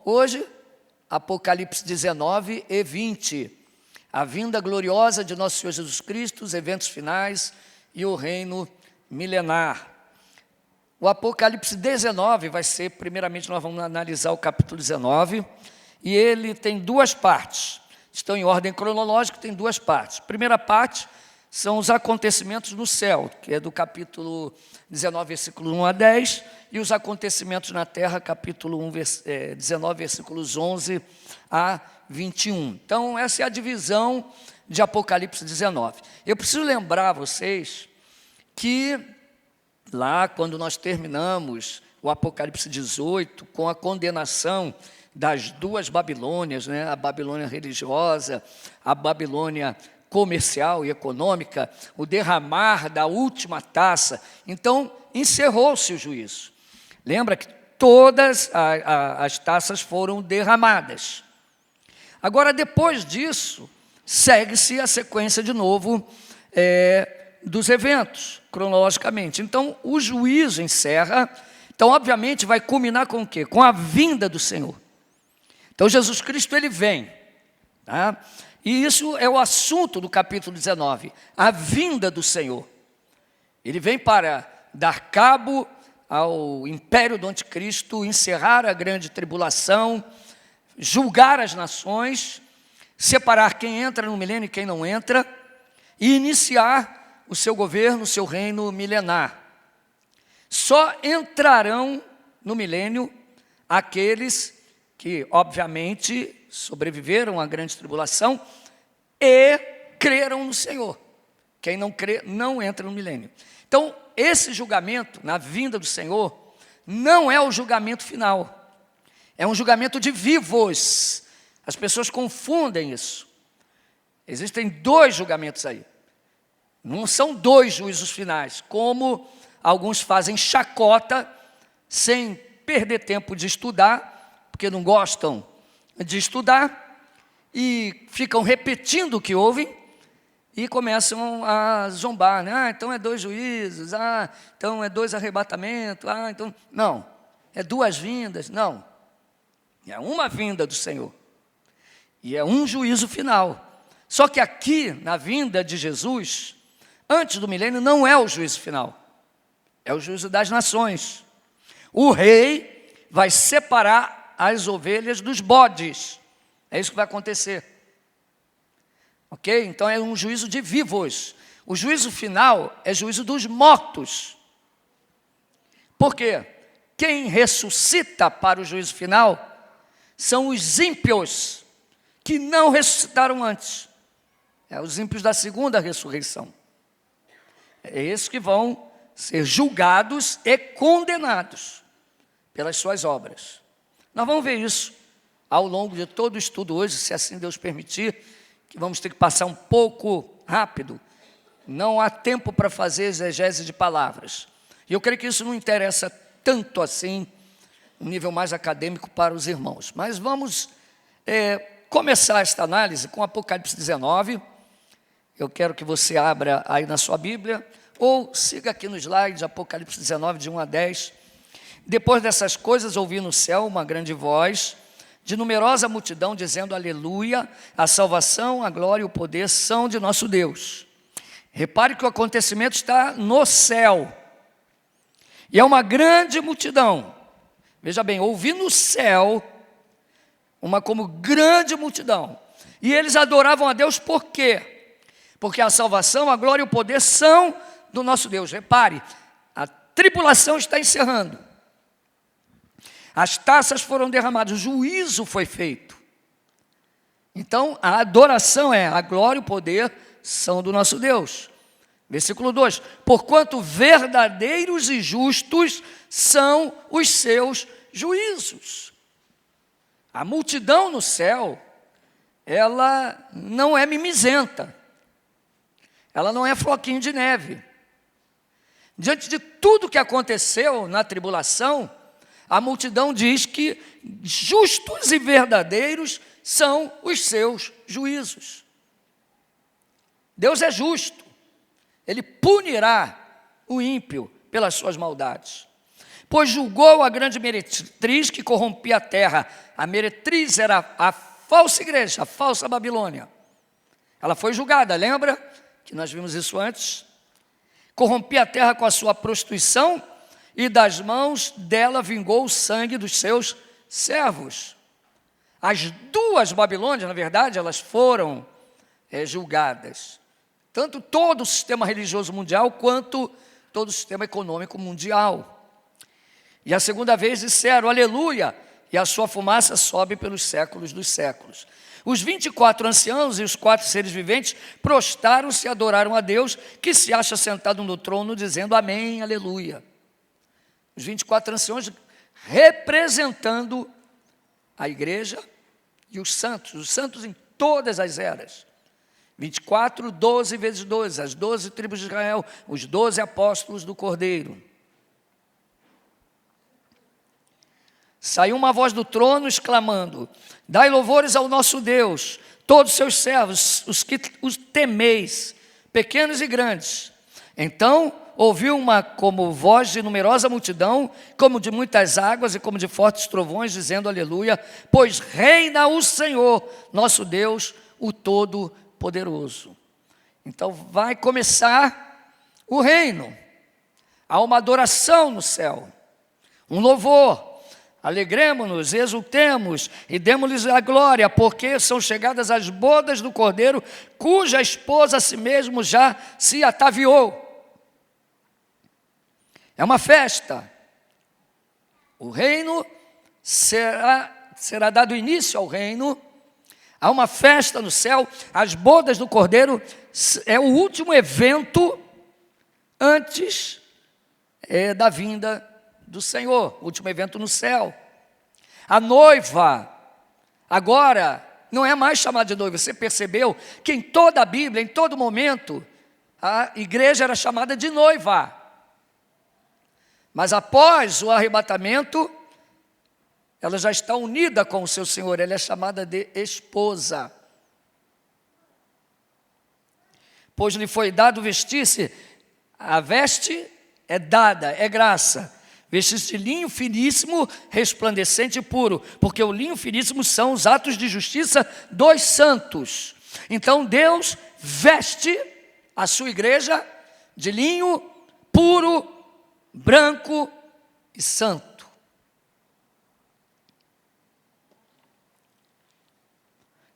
Hoje, Apocalipse 19 e 20, a vinda gloriosa de nosso Senhor Jesus Cristo, os eventos finais e o reino milenar. O Apocalipse 19 vai ser, primeiramente nós vamos analisar o capítulo 19, e ele tem duas partes, estão em ordem cronológica, tem duas partes. A primeira parte são os acontecimentos no céu, que é do capítulo 19, versículo 1 a 10, e os acontecimentos na terra, capítulo 19, versículos 11 a 21. Então, essa é a divisão de Apocalipse 19. Eu preciso lembrar vocês que lá, quando nós terminamos o Apocalipse 18, com a condenação das duas Babilônias, né? A Babilônia religiosa, a Babilônia comercial e econômica, o derramar da última taça, então encerrou-se o juízo. Lembra que todas as taças foram derramadas. Agora, depois disso, segue-se a sequência de novo dos eventos, cronologicamente. Então, o juízo encerra. Então, obviamente, vai culminar com o quê? Com a vinda do Senhor. Então, Jesus Cristo, ele vem, tá? E isso é o assunto do capítulo 19, a vinda do Senhor. Ele vem para dar cabo ao império do anticristo, encerrar a grande tribulação, julgar as nações, separar quem entra no milênio e quem não entra, e iniciar o seu governo, o seu reino milenar. Só entrarão no milênio aqueles que, obviamente, sobreviveram à grande tribulação e creram no Senhor. Quem não crê, não entra no milênio. Então, esse julgamento, na vinda do Senhor, não é o julgamento final. É um julgamento de vivos. As pessoas confundem isso. Existem dois julgamentos aí. Não são dois juízos finais, como alguns fazem chacota, sem perder tempo de estudar, porque não gostam de estudar, e ficam repetindo o que ouvem, e começam a zombar, né? Então é dois juízos, então é dois arrebatamentos, então... Não, é duas vindas, não. É uma vinda do Senhor, e é um juízo final. Só que aqui, na vinda de Jesus, antes do milênio, não é o juízo final, é o juízo das nações. O rei vai separar as ovelhas dos bodes, é isso que vai acontecer. Ok? Então é um juízo de vivos. O juízo final é juízo dos mortos. Por quê? Quem ressuscita para o juízo final são os ímpios, que não ressuscitaram antes. Os ímpios da segunda ressurreição. É esses que vão ser julgados e condenados pelas suas obras. Nós vamos ver isso ao longo de todo o estudo hoje, se assim Deus permitir, que vamos ter que passar um pouco rápido. Não há tempo para fazer exegese de palavras. E eu creio que isso não interessa tanto assim, um nível mais acadêmico para os irmãos. Mas vamos começar esta análise com Apocalipse 19. Eu quero que você abra aí na sua Bíblia, ou siga aqui no slide, Apocalipse 19, de 1 a 10. Depois dessas coisas, ouvi no céu uma grande voz, de numerosa multidão, dizendo: aleluia, a salvação, a glória e o poder são de nosso Deus. Repare que o acontecimento está no céu, e é uma grande multidão. Veja bem, ouvi no céu uma como grande multidão, e eles adoravam a Deus. Por quê? Porque a salvação, a glória e o poder são do nosso Deus. Repare, a tribulação está encerrando, as taças foram derramadas, o juízo foi feito. Então, a adoração a glória e o poder são do nosso Deus. Versículo 2: porquanto verdadeiros e justos são os seus juízos. A multidão no céu, ela não é mimizenta, ela não é floquinho de neve. Diante de tudo que aconteceu na tribulação, a multidão diz que justos e verdadeiros são os seus juízos. Deus é justo, Ele punirá o ímpio pelas suas maldades. pois julgou a grande meretriz que corrompia a terra. A meretriz era a falsa igreja, a falsa Babilônia. Ela foi julgada, lembra que nós vimos isso antes? Corrompia a terra com a sua prostituição e das mãos dela vingou o sangue dos seus servos. As duas Babilônias, na verdade, elas foram julgadas. Tanto todo o sistema religioso mundial, quanto todo o sistema econômico mundial. E a segunda vez disseram, aleluia, e a sua fumaça sobe pelos séculos dos séculos. Os 24 anciãos e os 4 seres viventes prostaram-se e adoraram a Deus, que se acha sentado no trono, dizendo amém, aleluia. Os 24 anciãos representando a igreja e os santos em todas as eras. 24, 12 vezes 12, as 12 tribos de Israel, os 12 apóstolos do Cordeiro. Saiu uma voz do trono exclamando, dai louvores ao nosso Deus, todos os seus servos, os que os temeis, pequenos e grandes. Então ouviu uma como voz de numerosa multidão, como de muitas águas e como de fortes trovões, dizendo aleluia, pois reina o Senhor, nosso Deus, o Todo-Poderoso. Então vai começar o reino, há uma adoração no céu, um louvor. Alegremo-nos, exultemos e demos-lhes a glória, porque são chegadas as bodas do Cordeiro, cuja esposa a si mesmo já se ataviou. É uma festa. O reino será dado início ao reino. Há uma festa no céu. As bodas do Cordeiro é o último evento antes da vinda do Senhor, o último evento no céu. A noiva, agora, não é mais chamada de noiva. Você percebeu que em toda a Bíblia, em todo momento, a igreja era chamada de noiva. Mas após o arrebatamento, ela já está unida com o seu Senhor, ela é chamada de esposa. Pois lhe foi dado vestir-se, a veste é dada, é graça. Vestir-se de linho finíssimo, resplandecente e puro, porque o linho finíssimo são os atos de justiça dos santos. Então Deus veste a sua igreja de linho puro, branco e santo.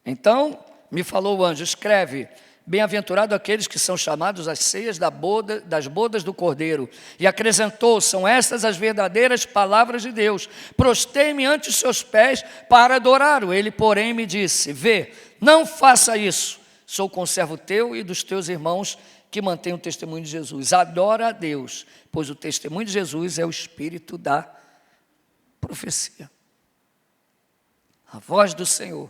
Então me falou o anjo, escreve, bem-aventurado aqueles que são chamados às ceias das bodas do Cordeiro. E acrescentou, são estas as verdadeiras palavras de Deus. Prostei-me ante os seus pés para adorá-lo. Ele, porém, me disse, vê, não faça isso. Sou conservo teu e dos teus irmãos que mantêm o testemunho de Jesus. Adora a Deus, pois o testemunho de Jesus é o espírito da profecia. A voz do Senhor.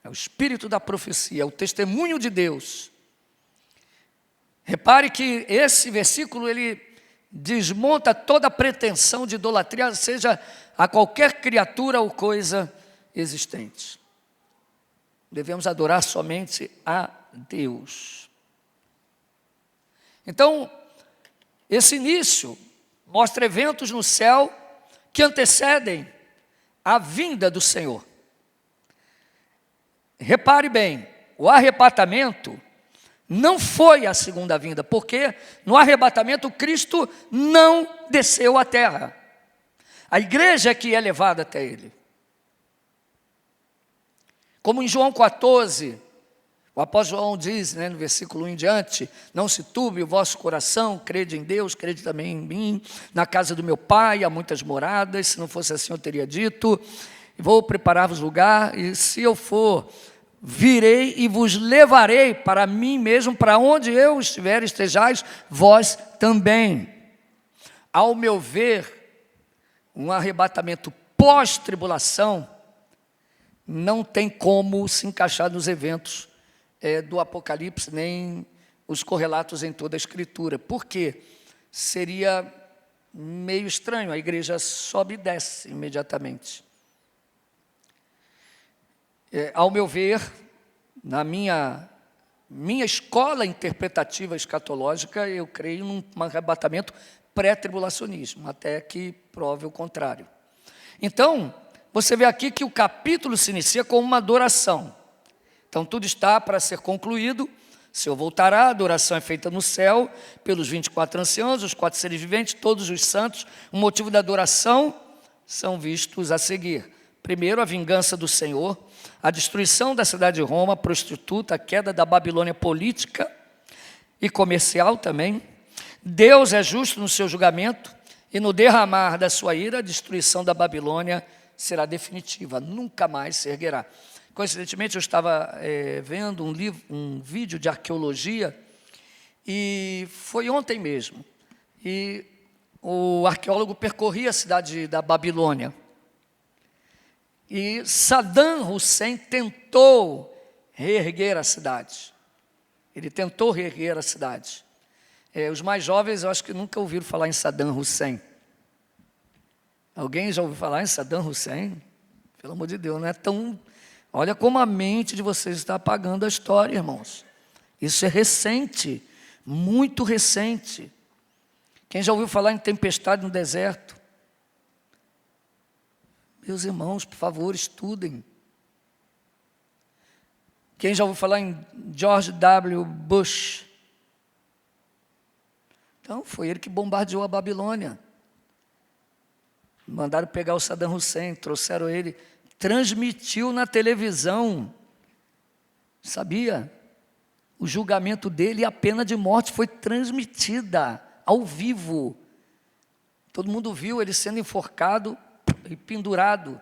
É o espírito da profecia, é o testemunho de Deus. Repare que esse versículo, ele desmonta toda a pretensão de idolatria, seja a qualquer criatura ou coisa existente. Devemos adorar somente a Deus. Então, esse início mostra eventos no céu que antecedem a vinda do Senhor. Repare bem, o arrebatamento não foi a segunda vinda, porque no arrebatamento Cristo não desceu à terra. A igreja é que é levada até Ele. Como em João 14, o apóstolo João diz, no versículo 1 em diante, não se turbe o vosso coração, crede em Deus, crede também em mim, na casa do meu Pai há muitas moradas, se não fosse assim eu teria dito, vou preparar-vos lugar, e se eu for, virei e vos levarei para mim mesmo, para onde eu estiver, estejais vós também. Ao meu ver, um arrebatamento pós-tribulação não tem como se encaixar nos eventos do Apocalipse, nem os correlatos em toda a Escritura. Por quê? Seria meio estranho, a igreja sobe e desce imediatamente. Ao meu ver, na minha escola interpretativa escatológica, eu creio num arrebatamento pré-tribulacionismo, até que prove o contrário. Então, você vê aqui que o capítulo se inicia com uma adoração. Então, tudo está para ser concluído. O Senhor voltará, a adoração é feita no céu, pelos 24 anciãos, os 4 seres viventes, todos os santos. O motivo da adoração são vistos a seguir. Primeiro, a vingança do Senhor, a destruição da cidade de Roma, prostituta, a queda da Babilônia política e comercial também. Deus é justo no seu julgamento e no derramar da sua ira, a destruição da Babilônia será definitiva, nunca mais se erguerá. Coincidentemente, eu estava vendo um vídeo de arqueologia, e foi ontem mesmo, e o arqueólogo percorria a cidade da Babilônia, e Saddam Hussein tentou reerguer a cidade. Ele tentou reerguer a cidade. Os mais jovens, eu acho que nunca ouviram falar em Saddam Hussein. Alguém já ouviu falar em Saddam Hussein? Pelo amor de Deus, não é tão... Olha como a mente de vocês está apagando a história, irmãos. Isso é recente, muito recente. Quem já ouviu falar em tempestade no deserto? Meus irmãos, por favor, estudem. Quem já ouviu falar em George W. Bush? Então, foi ele que bombardeou a Babilônia. Mandaram pegar o Saddam Hussein, trouxeram ele, transmitiu na televisão, sabia? O julgamento dele e a pena de morte foi transmitida ao vivo. Todo mundo viu ele sendo enforcado e pendurado.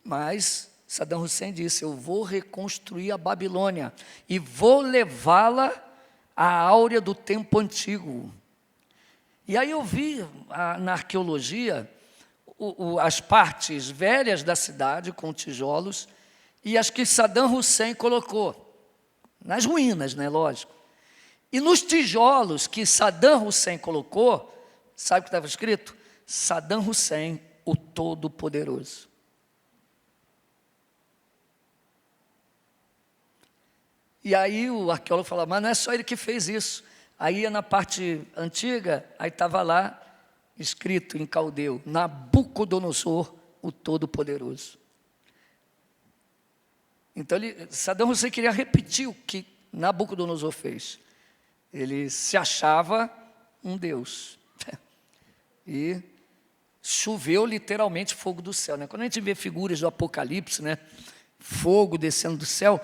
Mas Saddam Hussein disse: eu vou reconstruir a Babilônia e vou levá-la à áurea do tempo antigo. E aí eu vi na arqueologia as partes velhas da cidade com tijolos e as que Saddam Hussein colocou nas ruínas, né, lógico. E nos tijolos que Saddam Hussein colocou, sabe o que estava escrito? Saddam Hussein, o Todo-Poderoso. E aí o arqueólogo falou: mas não é só ele que fez isso. Aí na parte antiga, aí estava lá escrito em caldeu: Nabucodonosor, o Todo-Poderoso. Então Saddam Hussein queria repetir o que Nabucodonosor fez. Ele se achava um Deus. E choveu literalmente fogo do céu, né? Quando a gente vê figuras do Apocalipse, né? Fogo descendo do céu.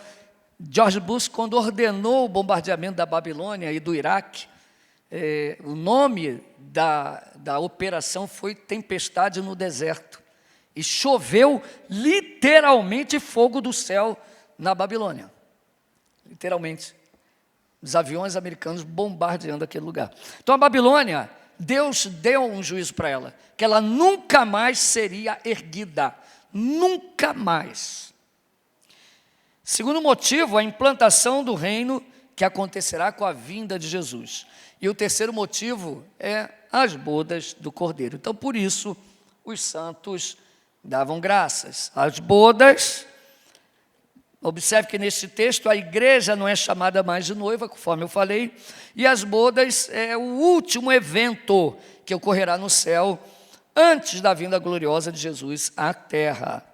George Bush, quando ordenou o bombardeamento da Babilônia e do Iraque, o nome da operação foi Tempestade no Deserto. E choveu literalmente fogo do céu na Babilônia. Literalmente. Os aviões americanos bombardeando aquele lugar. Então a Babilônia, Deus deu um juízo para ela, que ela nunca mais seria erguida. Nunca mais. Segundo motivo, a implantação do reino que acontecerá com a vinda de Jesus. E o terceiro motivo é as bodas do Cordeiro. Então, por isso, os santos davam graças. As bodas, observe que neste texto a igreja não é chamada mais de noiva, conforme eu falei, e as bodas é o último evento que ocorrerá no céu antes da vinda gloriosa de Jesus à terra.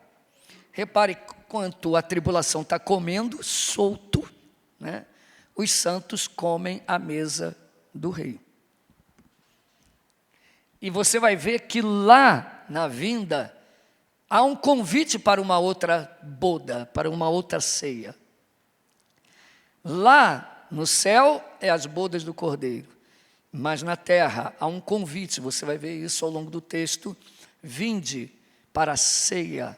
Repare quanto a tribulação está comendo solto, né? Os santos comem à mesa do rei. E você vai ver que lá na vinda há um convite para uma outra boda, para uma outra ceia. Lá no céu é as bodas do Cordeiro, mas na terra há um convite, você vai ver isso ao longo do texto: vinde para a ceia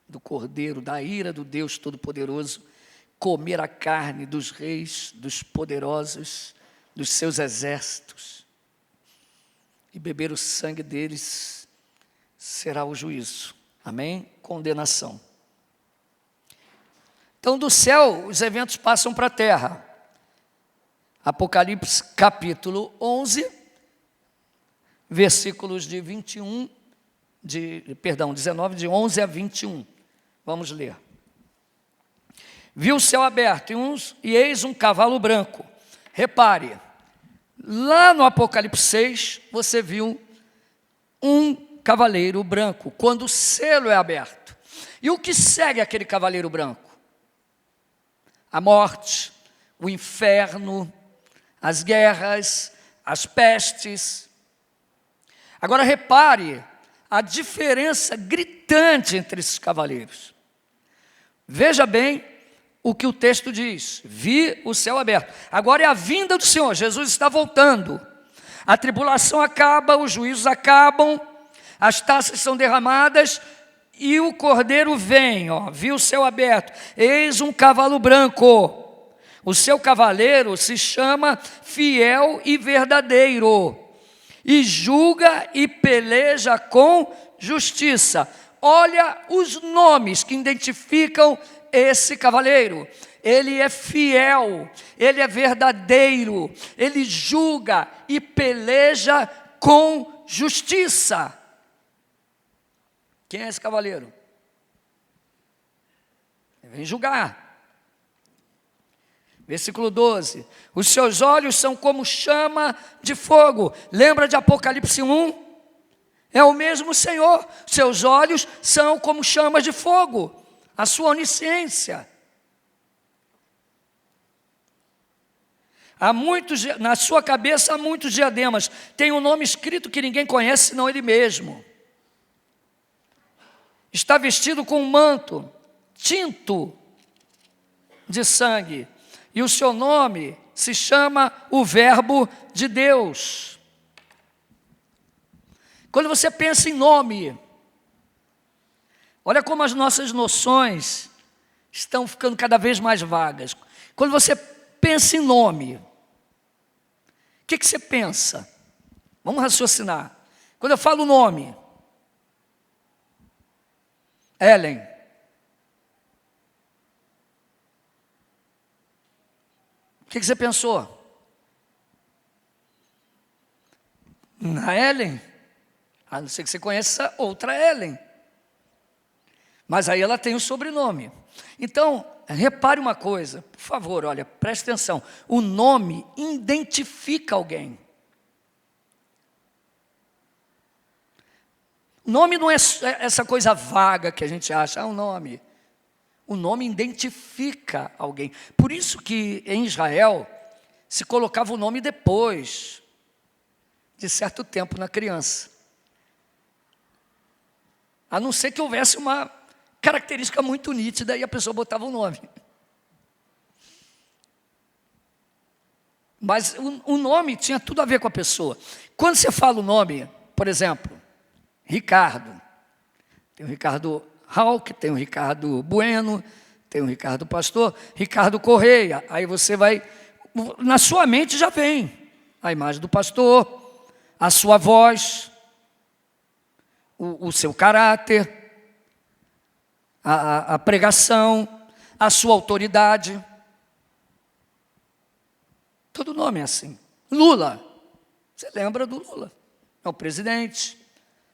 do Cordeiro, da ira do Deus Todo-Poderoso, comer a carne dos reis, dos poderosos, dos seus exércitos, e beber o sangue deles, será o juízo. Amém? Condenação. Então, do céu, os eventos passam para a terra. Apocalipse capítulo 11, versículos de 19, de 11 a 21. Vamos ler. Vi o céu aberto e eis um cavalo branco. Repare, Lá no Apocalipse 6, você viu um cavaleiro branco, quando o selo é aberto. E o que segue aquele cavaleiro branco? A morte, o inferno, as guerras, as pestes. Agora repare a diferença gritante entre esses cavaleiros. Veja bem o que o texto diz: vi o céu aberto. Agora é a vinda do Senhor, Jesus está voltando. A tribulação acaba, os juízos acabam, as taças são derramadas e o cordeiro vem, vi o céu aberto. Eis um cavalo branco. O seu cavaleiro se chama Fiel e Verdadeiro, e julga e peleja com justiça. Olha os nomes que identificam esse cavaleiro. Ele é fiel, ele é verdadeiro, ele julga e peleja com justiça. Quem é esse cavaleiro? Ele vem julgar. Versículo 12. Os seus olhos são como chama de fogo. Lembra de Apocalipse 1? É o mesmo Senhor. Seus olhos são como chamas de fogo. A sua onisciência. Na sua cabeça há muitos diademas. Tem um nome escrito que ninguém conhece, senão ele mesmo. Está vestido com um manto tinto de sangue. E o seu nome se chama o Verbo de Deus. Quando você pensa em nome, olha como as nossas noções estão ficando cada vez mais vagas. Quando você pensa em nome, o que você pensa? Vamos raciocinar. Quando eu falo nome, Ellen. O que você pensou? Na Ellen? A não ser que você conheça outra Ellen. Mas aí ela tem o sobrenome. Então, repare uma coisa, por favor, olha, preste atenção. O nome identifica alguém. O nome não é essa coisa vaga que a gente acha, um nome. O nome identifica alguém. Por isso que em Israel se colocava o nome depois de certo tempo na criança. A não ser que houvesse uma característica muito nítida e a pessoa botava o nome. Mas o nome tinha tudo a ver com a pessoa. Quando você fala o nome, por exemplo, Ricardo. Tem o Ricardo Hauck, tem o Ricardo Bueno, tem o Ricardo Pastor, Ricardo Correia. Aí você vai, na sua mente já vem a imagem do pastor, a sua voz, o seu caráter, a pregação, a sua autoridade. Todo nome é assim. Lula, você lembra do Lula, é o presidente.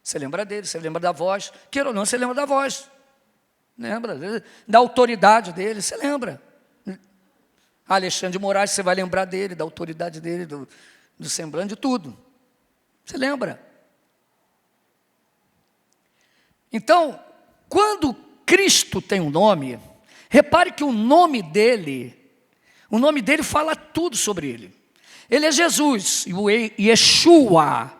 Você lembra dele, você lembra da voz. Queira ou não, você lembra da voz. Lembra da autoridade dele, você lembra. Alexandre de Moraes, você vai lembrar dele, da autoridade dele, do semblante, de tudo. Você lembra. Então, quando Cristo tem um nome, repare que o nome dele fala tudo sobre ele. Ele é Jesus, o Yeshua.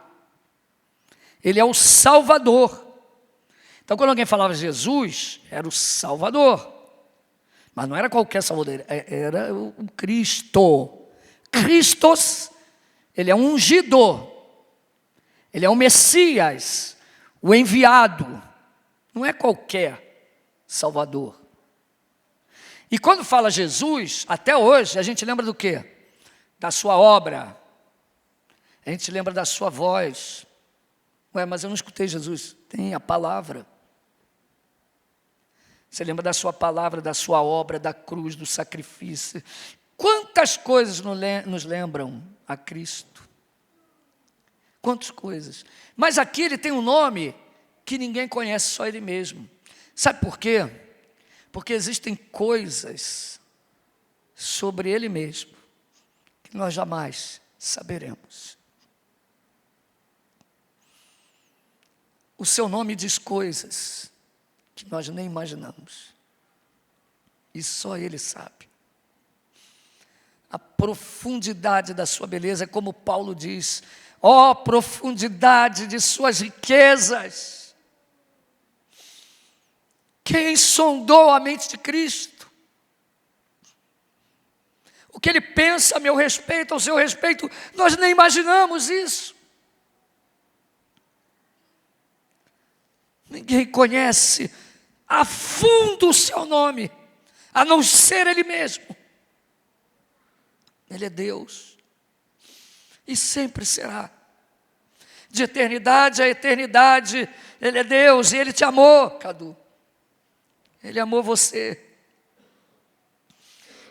Ele é o Salvador. Então, quando alguém falava Jesus, era o Salvador. Mas não era qualquer Salvador, era o Cristo. Christos, ele é um ungido. Ele é o Messias, o enviado. Não é qualquer Salvador. E quando fala Jesus, até hoje, a gente lembra do quê? Da sua obra. A gente lembra da sua voz. Ué, mas eu não escutei Jesus. Tem a palavra. Você lembra da sua palavra, da sua obra, da cruz, do sacrifício. Quantas coisas nos lembram a Cristo? Quantas coisas. Mas aqui ele tem um nome que ninguém conhece, só ele mesmo. Sabe por quê? Porque existem coisas sobre ele mesmo que nós jamais saberemos. O seu nome diz coisas que nós nem imaginamos. E só Ele sabe. A profundidade da sua beleza, como Paulo diz, ó profundidade de suas riquezas. Quem sondou a mente de Cristo? O que Ele pensa a meu respeito, ao seu respeito, nós nem imaginamos isso. Ninguém conhece a fundo o seu nome, a não ser Ele mesmo. Ele é Deus e sempre será. De eternidade a eternidade, Ele é Deus e Ele te amou, Cadu. Ele amou você.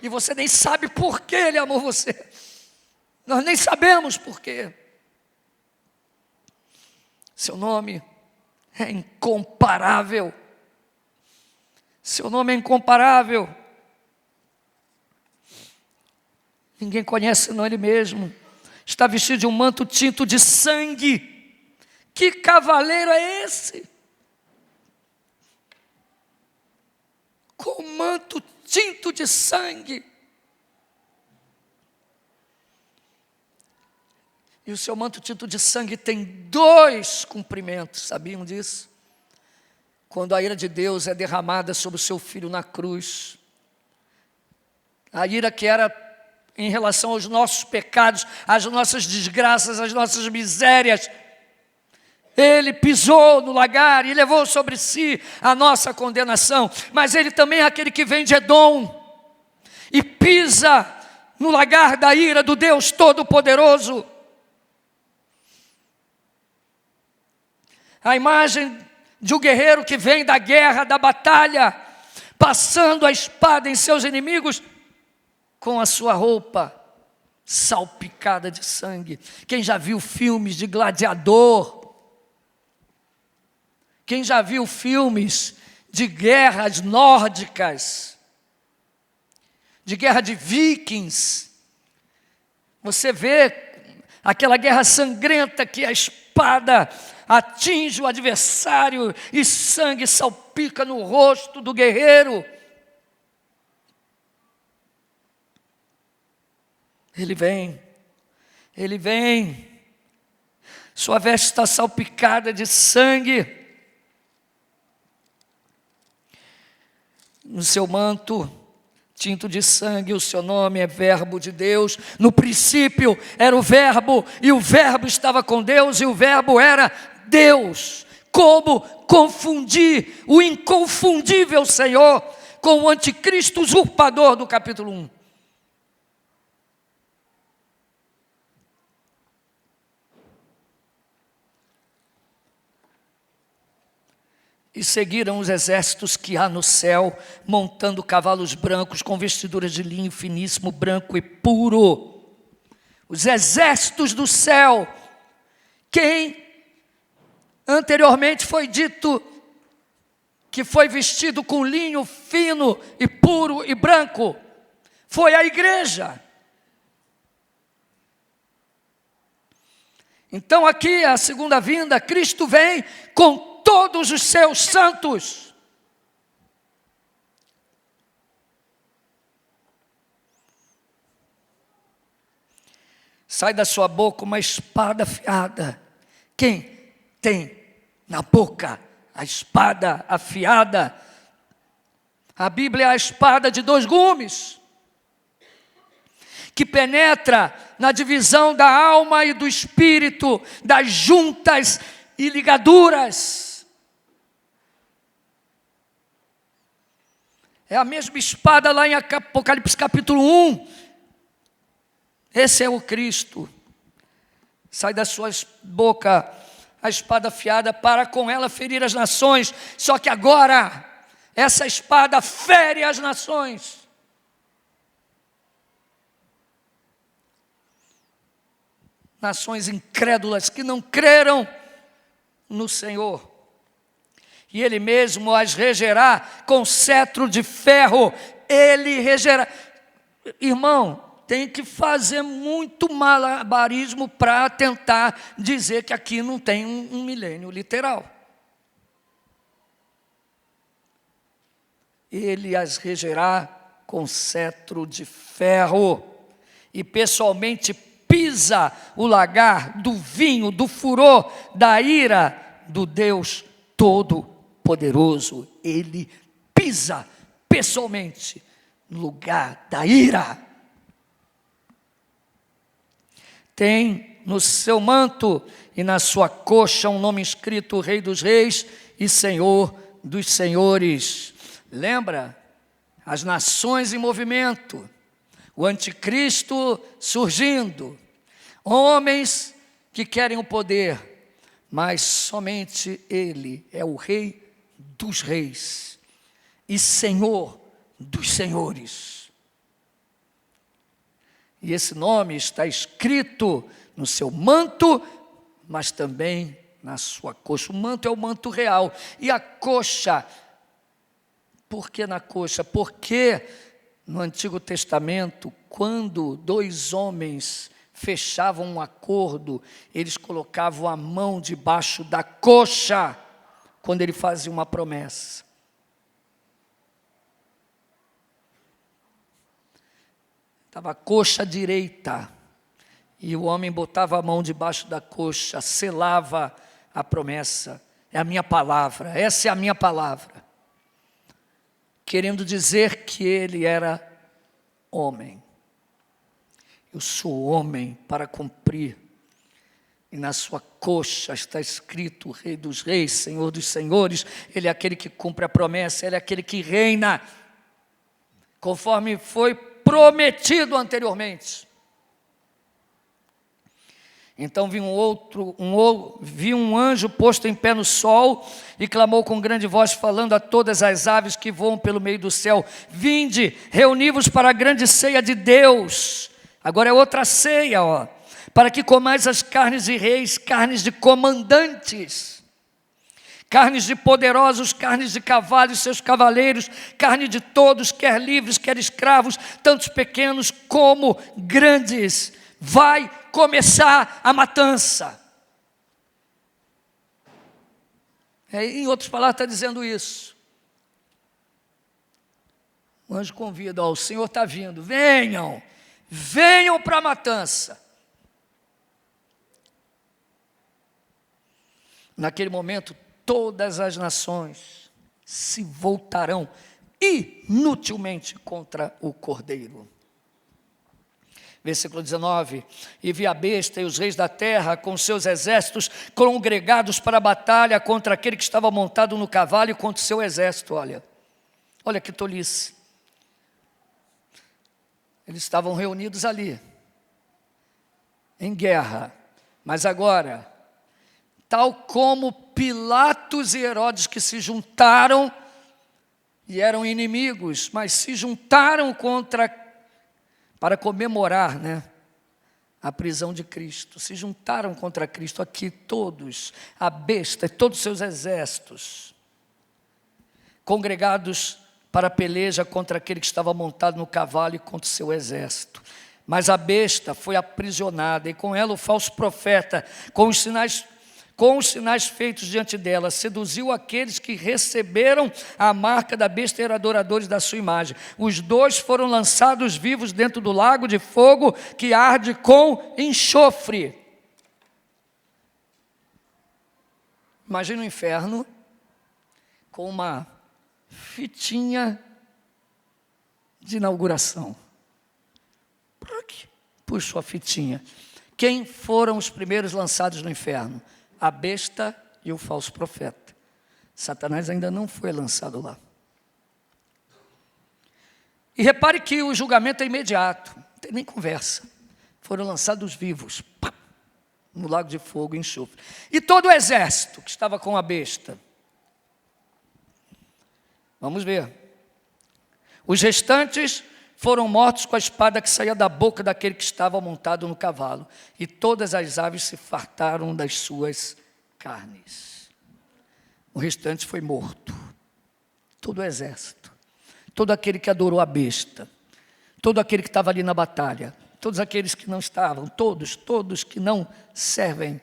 E você nem sabe por que Ele amou você. Nós nem sabemos por quê. Seu nome é incomparável. Seu nome é incomparável. Ninguém conhece senão Ele mesmo. Está vestido de um manto tinto de sangue. Que cavaleiro é esse? Com um manto tinto de sangue. E o seu manto tinto de sangue tem 2 comprimentos, sabiam disso? Quando a ira de Deus é derramada sobre o seu Filho na cruz, a ira que era em relação aos nossos pecados, às nossas desgraças, às nossas misérias, Ele pisou no lagar e levou sobre si a nossa condenação, mas Ele também é aquele que vem de Edom e pisa no lagar da ira do Deus Todo-Poderoso. A imagem de um guerreiro que vem da guerra, da batalha, passando a espada em seus inimigos, com a sua roupa salpicada de sangue. Quem já viu filmes de gladiador? Quem já viu filmes de guerras nórdicas? De guerra de vikings? Você vê aquela guerra sangrenta que a espada atinge o adversário e sangue salpica no rosto do guerreiro. Ele vem, sua veste está salpicada de sangue, no seu manto tinto de sangue, o seu nome é Verbo de Deus. No princípio era o Verbo, e o Verbo estava com Deus, e o Verbo era Deus. Como confundir o inconfundível Senhor com o anticristo usurpador do capítulo 1? E seguiram os exércitos que há no céu, montando cavalos brancos, com vestiduras de linho finíssimo, branco e puro. Os exércitos do céu, quem anteriormente foi dito que foi vestido com linho fino e puro e branco, foi a igreja. Então aqui, a segunda vinda, Cristo vem com todos os seus santos. Sai da sua boca uma espada afiada. Quem tem na boca a espada afiada? A Bíblia é a espada de 2 gumes, que penetra na divisão da alma e do espírito, das juntas e ligaduras. É a mesma espada lá em Apocalipse capítulo 1. Esse é o Cristo. Sai da sua boca a espada afiada para com ela ferir as nações. Só que agora, essa espada fere as nações. Nações incrédulas que não creram no Senhor. E Ele mesmo as regerá com cetro de ferro. Ele regerá. Irmão, tem que fazer muito malabarismo para tentar dizer que aqui não tem um milênio literal. Ele as regerá com cetro de ferro, e pessoalmente pisa o lagar do vinho, do furor, da ira do Deus Todo-Poderoso. Ele pisa pessoalmente no lugar da ira. Tem no seu manto e na sua coxa um nome escrito: Rei dos Reis e Senhor dos Senhores. Lembra? As nações em movimento, o anticristo surgindo, homens que querem o poder, mas somente Ele é o Rei dos Reis e Senhor dos Senhores. E esse nome está escrito no seu manto, mas também na sua coxa. O manto é o manto real. E a coxa, por que na coxa? Porque no Antigo Testamento, quando dois homens fechavam um acordo, eles colocavam a mão debaixo da coxa, quando ele fazia uma promessa. Estava a coxa direita, e o homem botava a mão debaixo da coxa, selava a promessa. É a minha palavra, essa é a minha palavra. Querendo dizer que ele era homem. Eu sou homem para cumprir. E na sua coxa está escrito: Rei dos Reis, Senhor dos Senhores. Ele é aquele que cumpre a promessa, ele é aquele que reina, conforme foi prometido anteriormente. Então vi um anjo posto em pé no sol e clamou com grande voz, falando a todas as aves que voam pelo meio do céu: vinde, reuni-vos para a grande ceia de Deus. Agora é outra ceia, para que comais as carnes de reis, carnes de comandantes, carnes de poderosos, carnes de cavalos e seus cavaleiros, carne de todos, quer livres, quer escravos, tantos pequenos como grandes. Vai começar a matança. Em outras palavras, está dizendo isso. O anjo convida: o Senhor está vindo, venham para a matança. Naquele momento, todas as nações se voltarão inutilmente contra o Cordeiro. Versículo 19: e vi a besta e os reis da terra com seus exércitos congregados para a batalha contra aquele que estava montado no cavalo e contra o seu exército. Olha que tolice. Eles estavam reunidos ali, em guerra, mas agora, tal como Pilatos e Herodes, que se juntaram e eram inimigos, mas se juntaram para comemorar, a prisão de Cristo, se juntaram contra Cristo. Aqui todos, a besta e todos os seus exércitos, congregados para a peleja contra aquele que estava montado no cavalo e contra o seu exército. Mas a besta foi aprisionada, e com ela o falso profeta, com os sinais feitos diante dela, seduziu aqueles que receberam a marca da besta e eram adoradores da sua imagem. Os dois foram lançados vivos dentro do lago de fogo que arde com enxofre. Imagina o inferno com uma fitinha de inauguração. Puxou a fitinha. Quem foram os primeiros lançados no inferno? A besta e o falso profeta. Satanás ainda não foi lançado lá. E repare que o julgamento é imediato, não tem nem conversa. Foram lançados vivos, no lago de fogo e enxofre. E todo o exército que estava com a besta. Vamos ver. Os restantes foram mortos com a espada que saía da boca daquele que estava montado no cavalo, e todas as aves se fartaram das suas carnes. O restante foi morto. Todo o exército, todo aquele que adorou a besta, todo aquele que estava ali na batalha, todos aqueles que não estavam, todos que não servem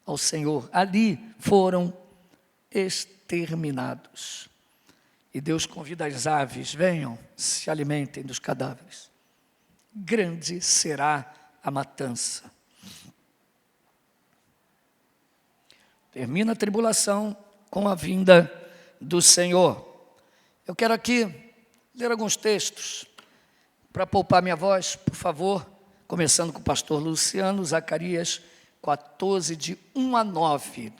ao Senhor, ali foram exterminados. E Deus convida as aves, venham, se alimentem dos cadáveres. Grande será a matança. Termina a tribulação com a vinda do Senhor. Eu quero aqui ler alguns textos, para poupar minha voz, por favor, começando com o pastor Luciano, Zacarias 14, de 1 a 9.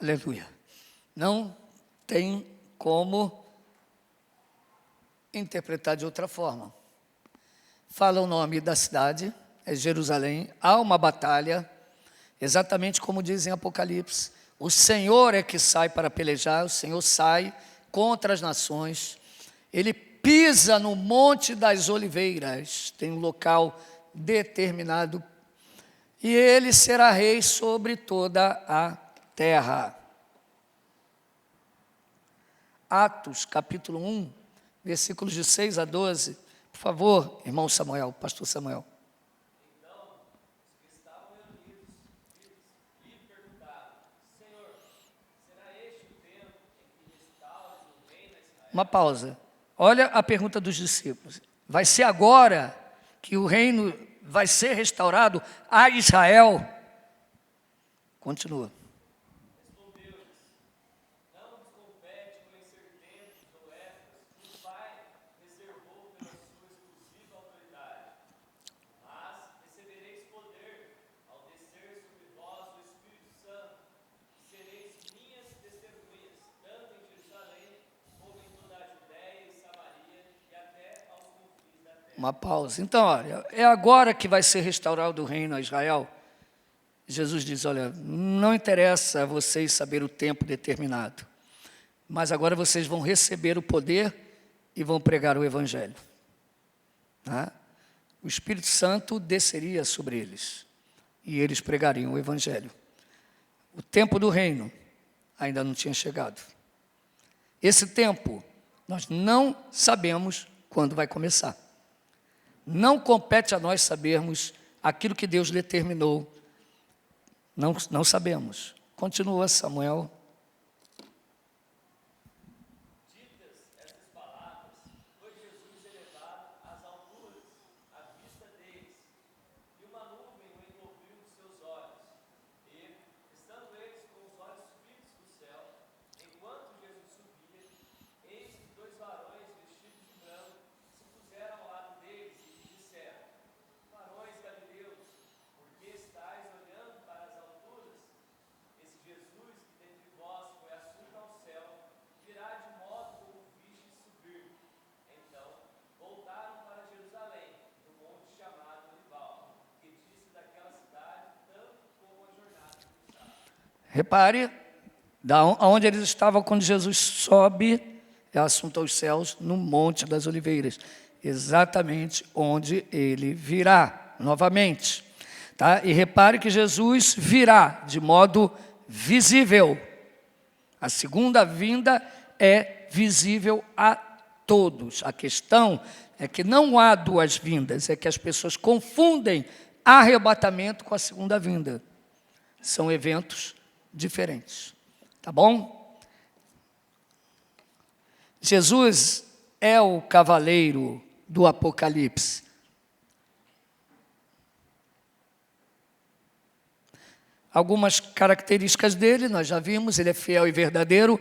Aleluia. Não tem como interpretar de outra forma. Fala o nome da cidade, é Jerusalém, há uma batalha, exatamente como diz em Apocalipse. O Senhor é que sai para pelejar, o Senhor sai contra as nações, Ele pisa no Monte das Oliveiras, tem um local determinado, e Ele será rei sobre toda a terra. Atos, capítulo 1, versículos de 6 a 12. Por favor, irmão Samuel, pastor Samuel. Então, os que estavam reunidos lhe perguntaram: Senhor, será este o tempo em que restaures o reino a Israel? Uma pausa. Olha a pergunta dos discípulos. Vai ser agora que o reino vai ser restaurado a Israel? Continua. Respondeu-lhes: Não vos compete conhecer tempos ou épocas que o Pai reservou pela sua exclusiva autoridade, mas recebereis poder ao descer sobre vós o Espírito Santo, e sereis minhas testemunhas, tanto em Jerusalém como em toda a Judéia e Samaria e até aos confins da terra. Uma pausa. Então, olha, é agora que vai ser restaurado o reino a Israel? Jesus diz, olha, não interessa a vocês saber o tempo determinado, mas agora vocês vão receber o poder e vão pregar o Evangelho. Tá? O Espírito Santo desceria sobre eles e eles pregariam o Evangelho. O tempo do reino ainda não tinha chegado. Esse tempo, nós não sabemos quando vai começar. Não compete a nós sabermos aquilo que Deus determinou. Não sabemos. Continua, Samuel. Ditas estas palavras, foi Jesus elevado às alturas, à vista deles, e uma nuvem o encobriu dos seus olhos. E, estando eles com os olhos fitos do céu, enquanto Jesus subia, eis que dois varões vestidos de branco se puseram ao lado deles e lhes disseram: Varões galileus, por que estáis olhando para Repare, onde eles estavam quando Jesus sobe, é assunto aos céus, no Monte das Oliveiras. Exatamente onde ele virá novamente. Tá? E repare que Jesus virá de modo visível. A segunda vinda é visível a todos. A questão é que não há duas vindas, é que as pessoas confundem arrebatamento com a segunda vinda. São eventos diferentes. Tá bom? Jesus é o cavaleiro do Apocalipse. Algumas características dele, nós já vimos, ele é fiel e verdadeiro.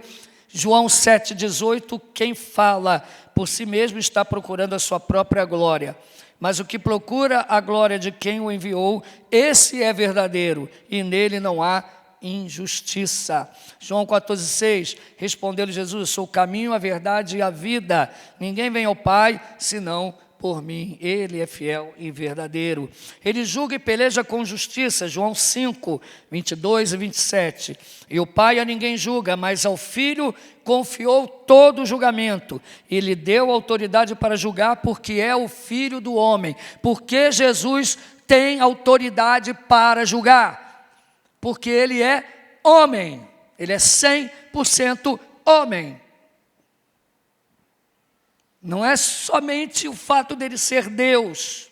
João 7,18, quem fala por si mesmo está procurando a sua própria glória. Mas o que procura a glória de quem o enviou, esse é verdadeiro, e nele não há injustiça. João 14,6, respondeu-lhe Jesus, eu sou o caminho, a verdade e a vida. Ninguém vem ao Pai, senão por mim. Ele é fiel e verdadeiro. Ele julga e peleja com justiça. João 5, 22 e 27. E o Pai a ninguém julga, mas ao Filho confiou todo o julgamento. E lhe deu autoridade para julgar, porque é o Filho do homem. Porque Jesus tem autoridade para julgar. Porque ele é homem. Ele é 100% homem. Não é somente o fato dele ser Deus.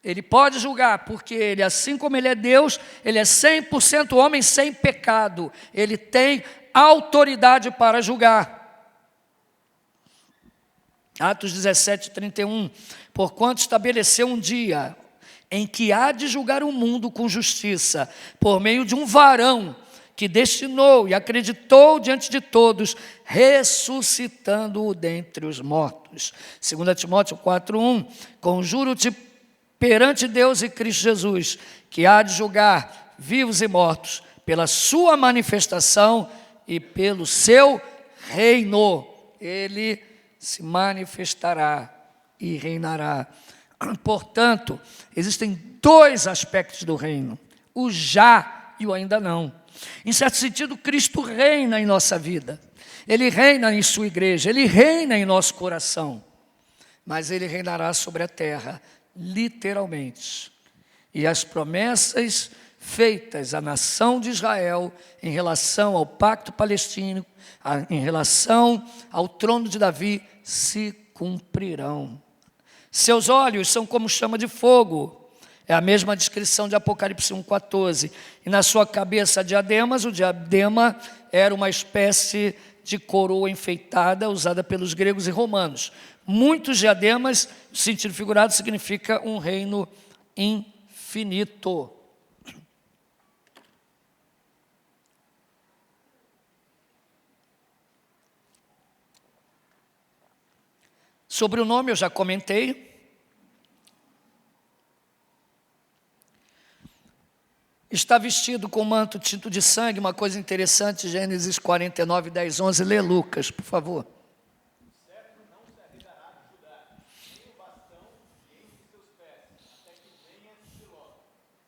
Ele pode julgar, porque ele, assim como ele é Deus, ele é 100% homem sem pecado. Ele tem autoridade para julgar. Atos 17, 31. Porquanto estabeleceu um dia em que há de julgar o mundo com justiça, por meio de um varão, que destinou e acreditou diante de todos, ressuscitando-o dentre os mortos. 2 Timóteo 4,1, conjuro-te perante Deus e Cristo Jesus, que há de julgar vivos e mortos, pela sua manifestação e pelo seu reino. Ele se manifestará e reinará. Portanto, existem dois aspectos do reino, o já e o ainda não. Em certo sentido, Cristo reina em nossa vida. Ele reina em sua igreja, ele reina em nosso coração. Mas ele reinará sobre a terra, literalmente. E as promessas feitas à nação de Israel em relação ao pacto palestino, em relação ao trono de Davi, se cumprirão. Seus olhos são como chama de fogo. É a mesma descrição de Apocalipse 1,14. E na sua cabeça diademas, o diadema era uma espécie de coroa enfeitada usada pelos gregos e romanos. Muitos diademas, no sentido figurado, significa um reino infinito. Sobre o nome eu já comentei. Está vestido com manto tinto de sangue, uma coisa interessante, Gênesis 49, 10, 11. Lê Lucas, por favor. O cetro não se arredará de Judá, nem o bastão entre seus pés, até que venha Siló,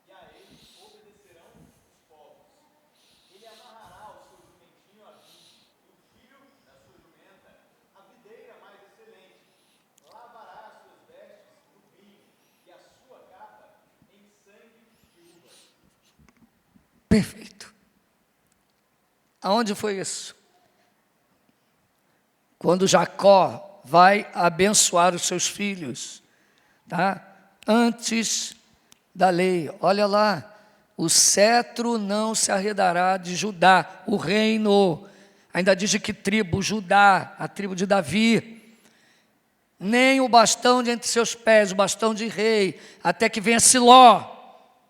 e a ele obedecerão os povos. Ele amarrará o seu jumentinho a vinho, e o filho da sua jumenta, a videira mais excelente, lavará as suas vestes no vinho, e a sua capa em sangue de uvas. Perfeito. Aonde foi isso? Quando Jacó vai abençoar os seus filhos, tá? Antes da lei. Olha lá, o cetro não se arredará de Judá, o reino. Ainda diz de que tribo? Judá, a tribo de Davi. Nem o bastão de entre seus pés, o bastão de rei, até que venha Siló.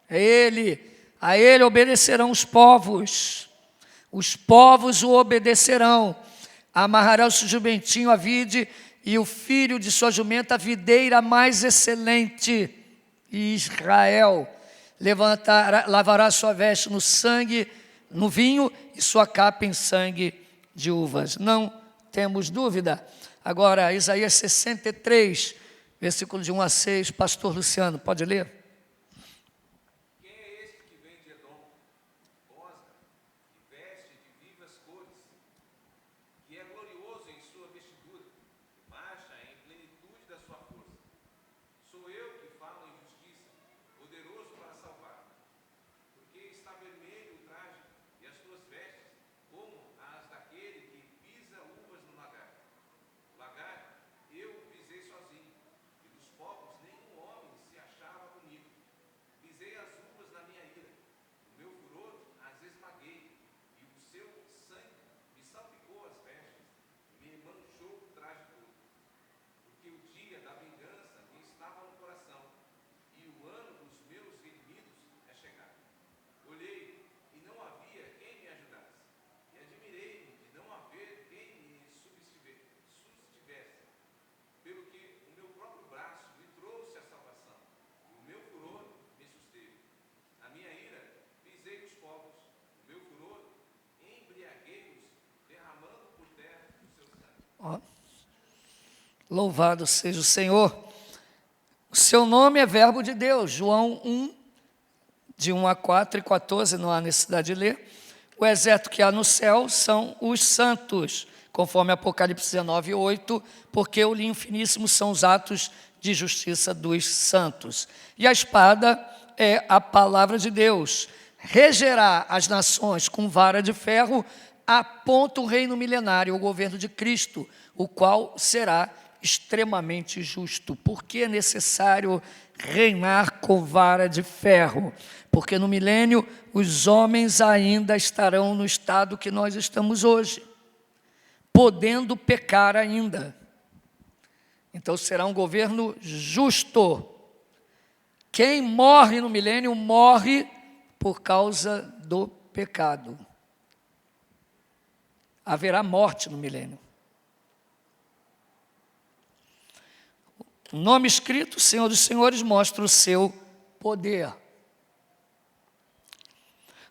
É ele. A ele obedecerão os povos o obedecerão. Amarrará o seu jumentinho à vide, e o filho de sua jumenta a videira mais excelente. E Israel lavará sua veste no sangue, no vinho, e sua capa em sangue de uvas. Não temos dúvida. Agora, Isaías 63, versículo de 1 a 6, pastor Luciano, pode ler? Louvado seja o Senhor. O seu nome é verbo de Deus. João 1, de 1 a 4 e 14, não há necessidade de ler. O exército que há no céu são os santos, conforme Apocalipse 19, 8, porque o linho finíssimo são os atos de justiça dos santos. E a espada é a palavra de Deus. Regerá as nações com vara de ferro, aponta o reino milenário, o governo de Cristo, o qual será extremamente justo. Por que é necessário reinar com vara de ferro? Porque no milênio os homens ainda estarão no estado que nós estamos hoje, podendo pecar ainda. Então será um governo justo. Quem morre no milênio morre por causa do pecado. Haverá morte no milênio. O nome escrito, Senhor dos Senhores, mostra o seu poder.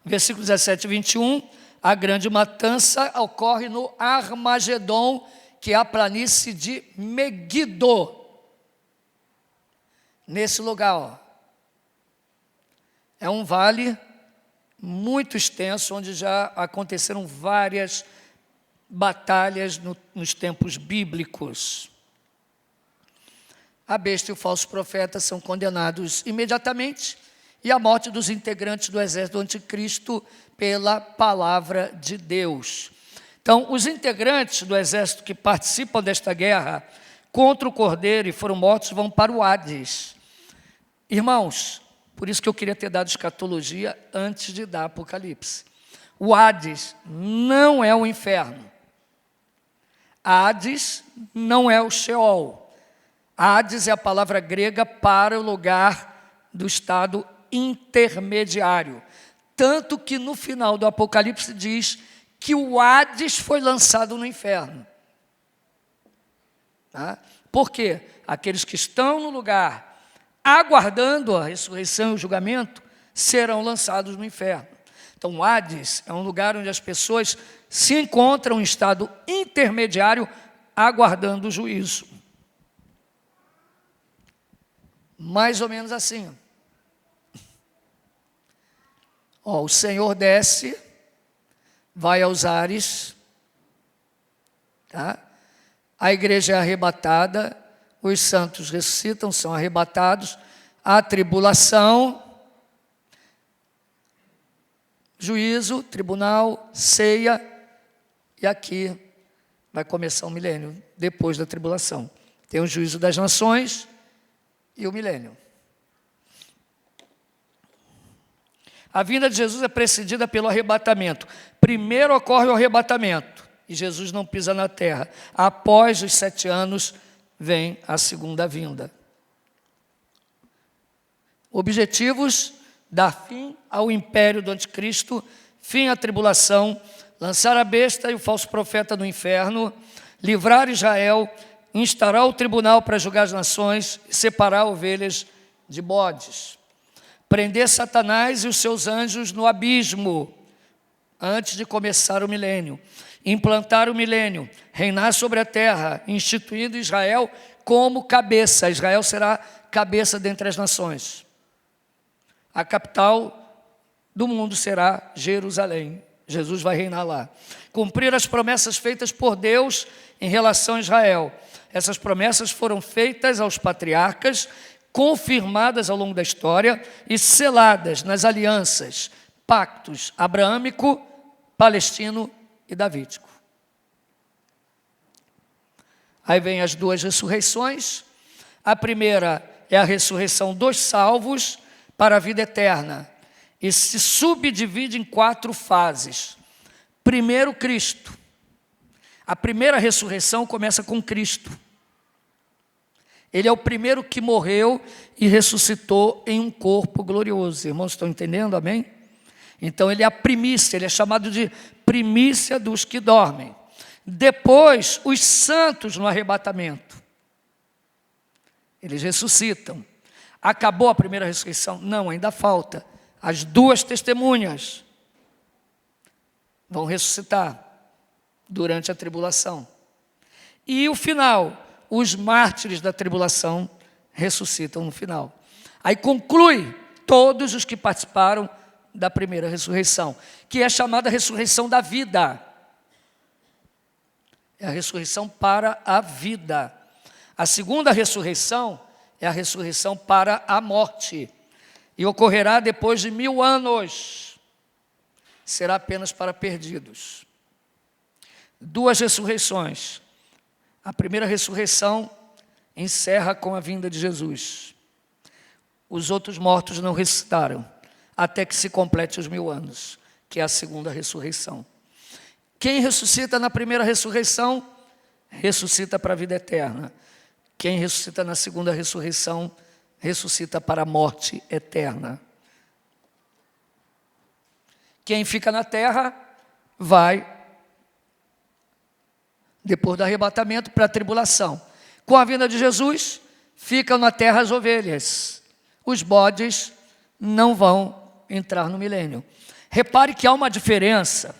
Versículo 17 e 21, a grande matança ocorre no Armagedon, que é a planície de Meguido. Nesse lugar, ó, é um vale muito extenso, onde já aconteceram várias batalhas nos tempos bíblicos. A besta e o falso profeta são condenados imediatamente, e a morte dos integrantes do exército do anticristo pela palavra de Deus. Então, os integrantes do exército que participam desta guerra contra o Cordeiro e foram mortos vão para o Hades. Irmãos, por isso que eu queria ter dado escatologia antes de dar Apocalipse. O Hades não é o inferno. Hades não é o Sheol. Hades é a palavra grega para o lugar do estado intermediário. Tanto que no final do Apocalipse diz que o Hades foi lançado no inferno. Tá? Por quê? Aqueles que estão no lugar aguardando a ressurreição e o julgamento serão lançados no inferno. Então, o Hades é um lugar onde as pessoas se encontram em estado intermediário aguardando o juízo. Mais ou menos assim. Ó, o Senhor desce, vai aos ares, tá? A igreja é arrebatada, os santos ressuscitam, são arrebatados, a tribulação, juízo, tribunal, ceia, e aqui vai começar o milênio, depois da tribulação. Tem o juízo das nações e o milênio. A vinda de Jesus é precedida pelo arrebatamento. Primeiro ocorre o arrebatamento, e Jesus não pisa na terra. Após os 7 anos, vem a segunda vinda. Objetivos: dar fim ao império do anticristo, fim à tribulação, lançar a besta e o falso profeta no inferno, livrar Israel, instaurar o tribunal para julgar as nações e separar ovelhas de bodes. Prender Satanás e os seus anjos no abismo, antes de começar o milênio. Implantar o milênio, reinar sobre a terra, instituindo Israel como cabeça. Israel será cabeça dentre as nações. A capital do mundo será Jerusalém. Jesus vai reinar lá. Cumprir as promessas feitas por Deus em relação a Israel. Essas promessas foram feitas aos patriarcas, confirmadas ao longo da história e seladas nas alianças, pactos abraâmico, palestino e davídico. Aí vem as 2 ressurreições. A primeira é a ressurreição dos salvos para a vida eterna e se subdivide em 4 fases. Primeiro, Cristo. A primeira ressurreição começa com Cristo. Ele é o primeiro que morreu e ressuscitou em um corpo glorioso. Irmãos, estão entendendo? Amém? Então, ele é a primícia, ele é chamado de primícia dos que dormem. Depois, os santos no arrebatamento. Eles ressuscitam. Acabou a primeira ressurreição? Não, ainda falta. As 2 testemunhas vão ressuscitar durante a tribulação. E o final, os mártires da tribulação ressuscitam no final. Aí conclui todos os que participaram da primeira ressurreição, que é chamada ressurreição da vida. É a ressurreição para a vida. A segunda ressurreição é a ressurreição para a morte. E ocorrerá depois de 1000 anos. Será apenas para perdidos. 2 ressurreições. A primeira ressurreição encerra com a vinda de Jesus. Os outros mortos não ressuscitaram, até que se complete os 1000 anos, que é a segunda ressurreição. Quem ressuscita na primeira ressurreição, ressuscita para a vida eterna. Quem ressuscita na segunda ressurreição, ressuscita para a morte eterna. Quem fica na terra, vai, depois do arrebatamento, para a tribulação. Com a vinda de Jesus, ficam na terra as ovelhas. Os bodes não vão entrar no milênio. Repare que há uma diferença.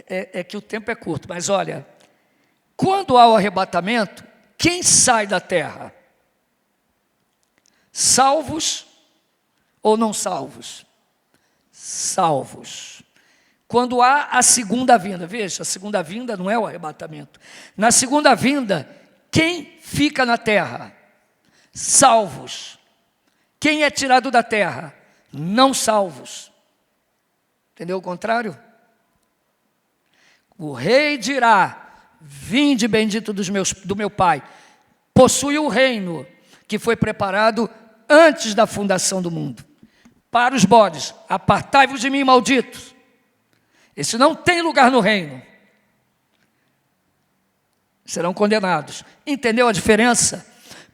É que o tempo é curto, mas olha, quando há o arrebatamento, quem sai da terra? Salvos ou não salvos? Salvos. Quando há a segunda vinda, veja, a segunda vinda não é o arrebatamento. Na segunda vinda, quem fica na terra? Salvos. Quem é tirado da terra? Não salvos. Entendeu o contrário? O rei dirá: vinde bendito do meu Pai, possui o reino que foi preparado antes da fundação do mundo. Para os bodes, apartai-vos de mim, malditos. Esse não tem lugar no reino. Serão condenados. Entendeu a diferença?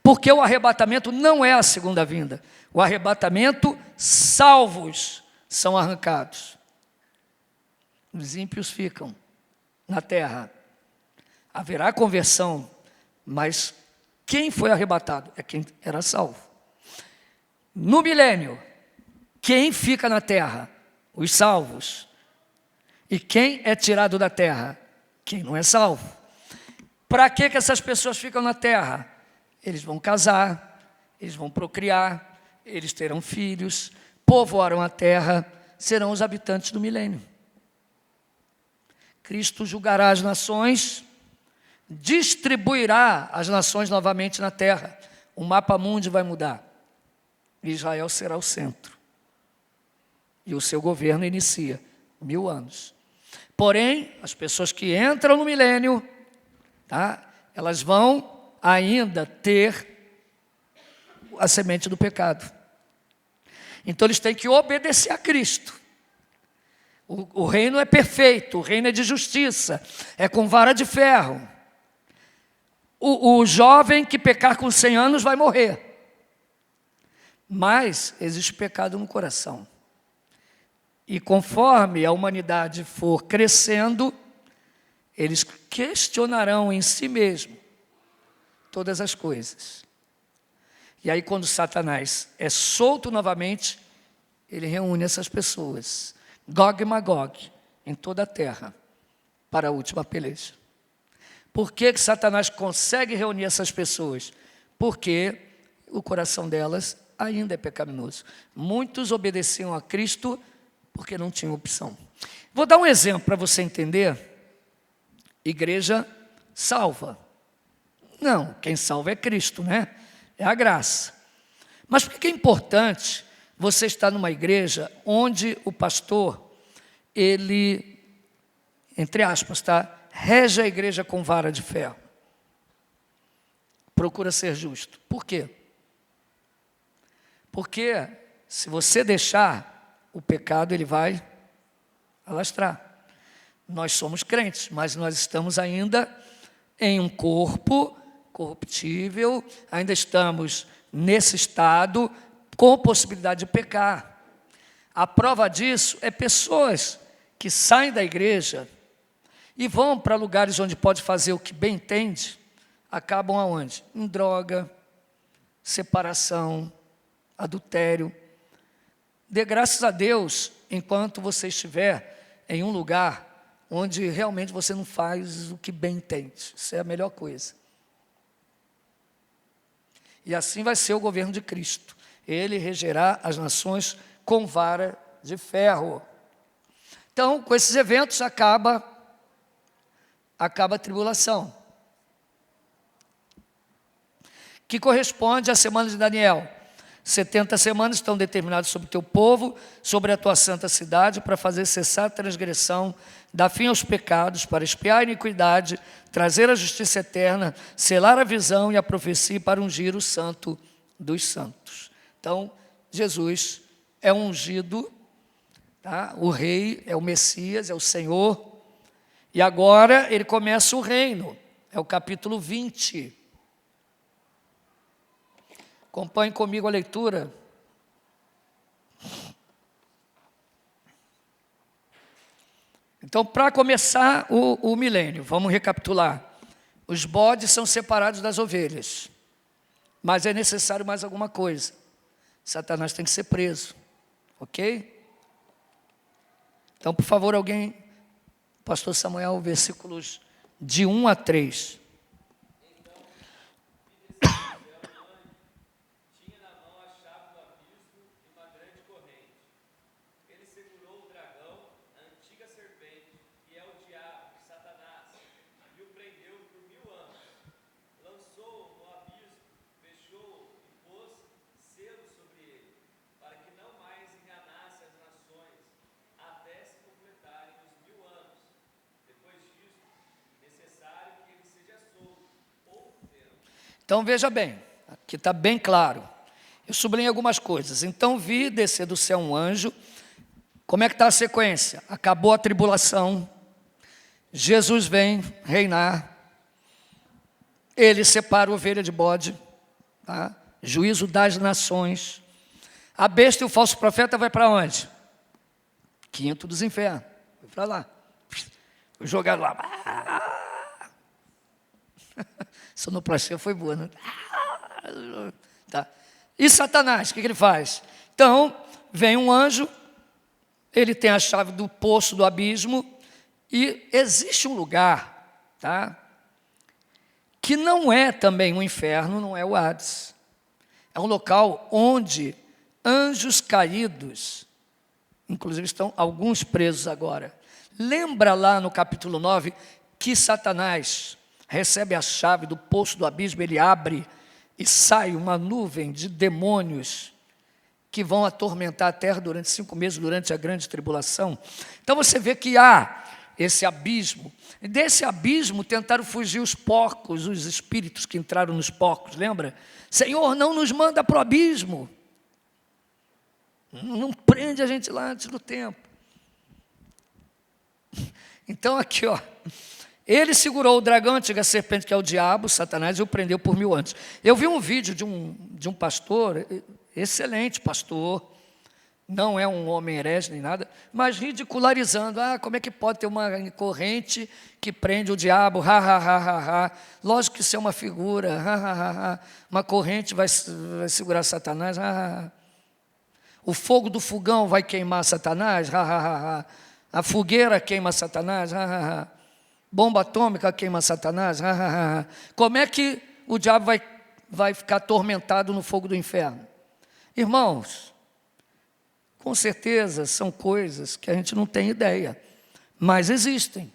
Porque o arrebatamento não é a segunda vinda. O arrebatamento, salvos são arrancados. Os ímpios ficam na terra. Haverá conversão, mas quem foi arrebatado é quem era salvo. No milênio, quem fica na terra? Os salvos. E quem é tirado da terra? Quem não é salvo. Para que essas pessoas ficam na terra? Eles vão casar, eles vão procriar, eles terão filhos, povoarão a terra, serão os habitantes do milênio. Cristo julgará as nações, distribuirá as nações novamente na terra. O mapa mundi vai mudar. Israel será o centro. E o seu governo inicia 1000 anos. Porém, as pessoas que entram no milênio, tá, elas vão ainda ter a semente do pecado. Então eles têm que obedecer a Cristo. O reino é perfeito, o reino é de justiça, é com vara de ferro. O jovem que pecar com 100 anos vai morrer. Mas existe pecado no coração. E conforme a humanidade for crescendo, eles questionarão em si mesmo todas as coisas. E aí, quando Satanás é solto novamente, ele reúne essas pessoas, Gog e Magog, em toda a terra, para a última peleja. Por que Satanás consegue reunir essas pessoas? Porque o coração delas ainda é pecaminoso. Muitos obedeciam a Cristo porque não tinham opção. Vou dar um exemplo para você entender. Igreja salva. Não, quem salva é Cristo, né? É a graça. Mas por que é importante você estar numa igreja onde o pastor, ele, entre aspas, tá, rege a igreja com vara de ferro? Procura ser justo. Por quê? Porque se você deixar, o pecado ele vai alastrar. Nós somos crentes, mas nós estamos ainda em um corpo corruptível, ainda estamos nesse estado com possibilidade de pecar. A prova disso é pessoas que saem da igreja e vão para lugares onde pode fazer o que bem entende, acabam aonde? Em droga, separação, adultério. Dê graças a Deus enquanto você estiver em um lugar onde realmente você não faz o que bem entende. Isso é a melhor coisa. E assim vai ser o governo de Cristo. Ele regerá as nações com vara de ferro. Então, com esses eventos acaba a tribulação, que corresponde à semana de Daniel. 70 semanas estão determinadas sobre o teu povo, sobre a tua santa cidade, para fazer cessar a transgressão, dar fim aos pecados, para expiar a iniquidade, trazer a justiça eterna, selar a visão e a profecia, para ungir o santo dos santos. Então, Jesus é ungido, tá? O rei é o Messias, é o Senhor, e agora ele começa o reino, é o capítulo 20. Acompanhe comigo a leitura. Então, para começar o milênio, vamos recapitular. Os bodes são separados das ovelhas, mas é necessário mais alguma coisa. Satanás tem que ser preso, ok? Então, por favor, alguém, pastor Samuel, versículos de 1 a 3. Então, veja bem, aqui está bem claro. Eu sublinhei algumas coisas. Então, vi descer do céu um anjo. Como é que está a sequência? Acabou a tribulação. Jesus vem reinar. Ele separa a ovelha de bode. Tá? Juízo das nações. A besta e o falso profeta vai para onde? Quinto dos infernos. Vai para lá. Jogaram lá. Sonoplastia foi boa, né? Tá. E Satanás, o que ele faz? Então, vem um anjo, ele tem a chave do poço do abismo, e existe um lugar, tá? Que não é também um inferno, não é o Hades. É um local onde anjos caídos, inclusive estão alguns presos agora. Lembra lá no capítulo 9 que Satanás recebe a chave do poço do abismo, ele abre e sai uma nuvem de demônios que vão atormentar a terra durante 5 meses, durante a grande tribulação. Então você vê que há esse abismo. E desse abismo tentaram fugir os porcos, os espíritos que entraram nos porcos, lembra? Senhor, não nos manda para o abismo. Não prende a gente lá antes do tempo. Então aqui, ó. Ele segurou o dragão, a antiga serpente, que é o diabo, Satanás, e o prendeu por 1000 anos. Eu vi um vídeo de um pastor, excelente pastor, não é um homem herege nem nada, mas ridicularizando, como é que pode ter uma corrente que prende o diabo, lógico que isso é uma figura, uma corrente vai segurar Satanás, o fogo do fogão vai queimar Satanás, a fogueira queima Satanás, bomba atômica queima Satanás. Como é que o diabo vai ficar atormentado no fogo do inferno? Irmãos, com certeza são coisas que a gente não tem ideia, mas existem.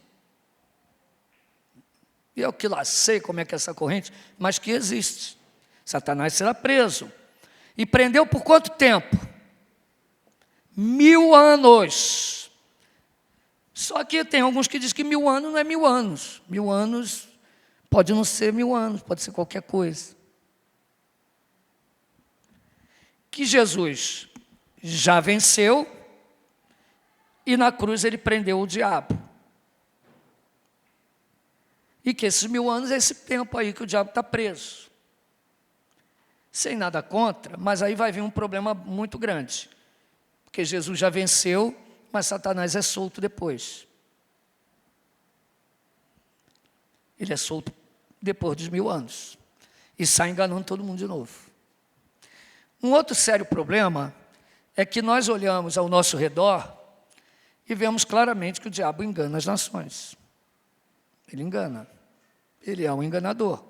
E eu que lá sei como é que é essa corrente, mas que existe. Satanás será preso. E prendeu por quanto tempo? 1000 anos. Só que tem alguns que dizem que 1000 anos não é 1000 anos. 1000 anos pode não ser 1000 anos, pode ser qualquer coisa. Que Jesus já venceu e na cruz ele prendeu o diabo. E que esses 1000 anos é esse tempo aí que o diabo está preso. Sem nada contra, mas aí vai vir um problema muito grande. Porque Jesus já venceu, mas Satanás é solto depois. Ele é solto depois dos 1000 anos. E sai enganando todo mundo de novo. Um outro sério problema é que nós olhamos ao nosso redor e vemos claramente que o diabo engana as nações. Ele engana. Ele é um enganador.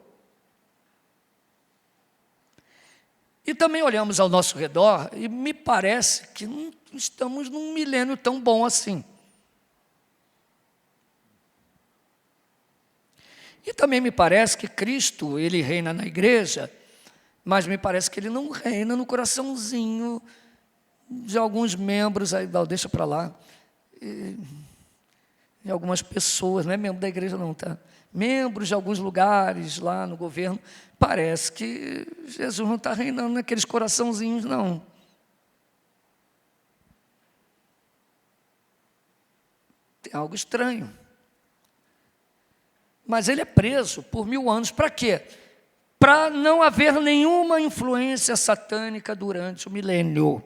E também olhamos ao nosso redor e me parece que não estamos num milênio tão bom assim. E também me parece que Cristo, Ele reina na igreja, mas me parece que Ele não reina no coraçãozinho de alguns membros, aí deixa para lá, de algumas pessoas, não é membro da igreja não, tá? Membros de alguns lugares lá no governo, parece que Jesus não está reinando naqueles coraçãozinhos, não. Tem algo estranho. Mas ele é preso por 1000 anos, para quê? Para não haver nenhuma influência satânica durante o milênio.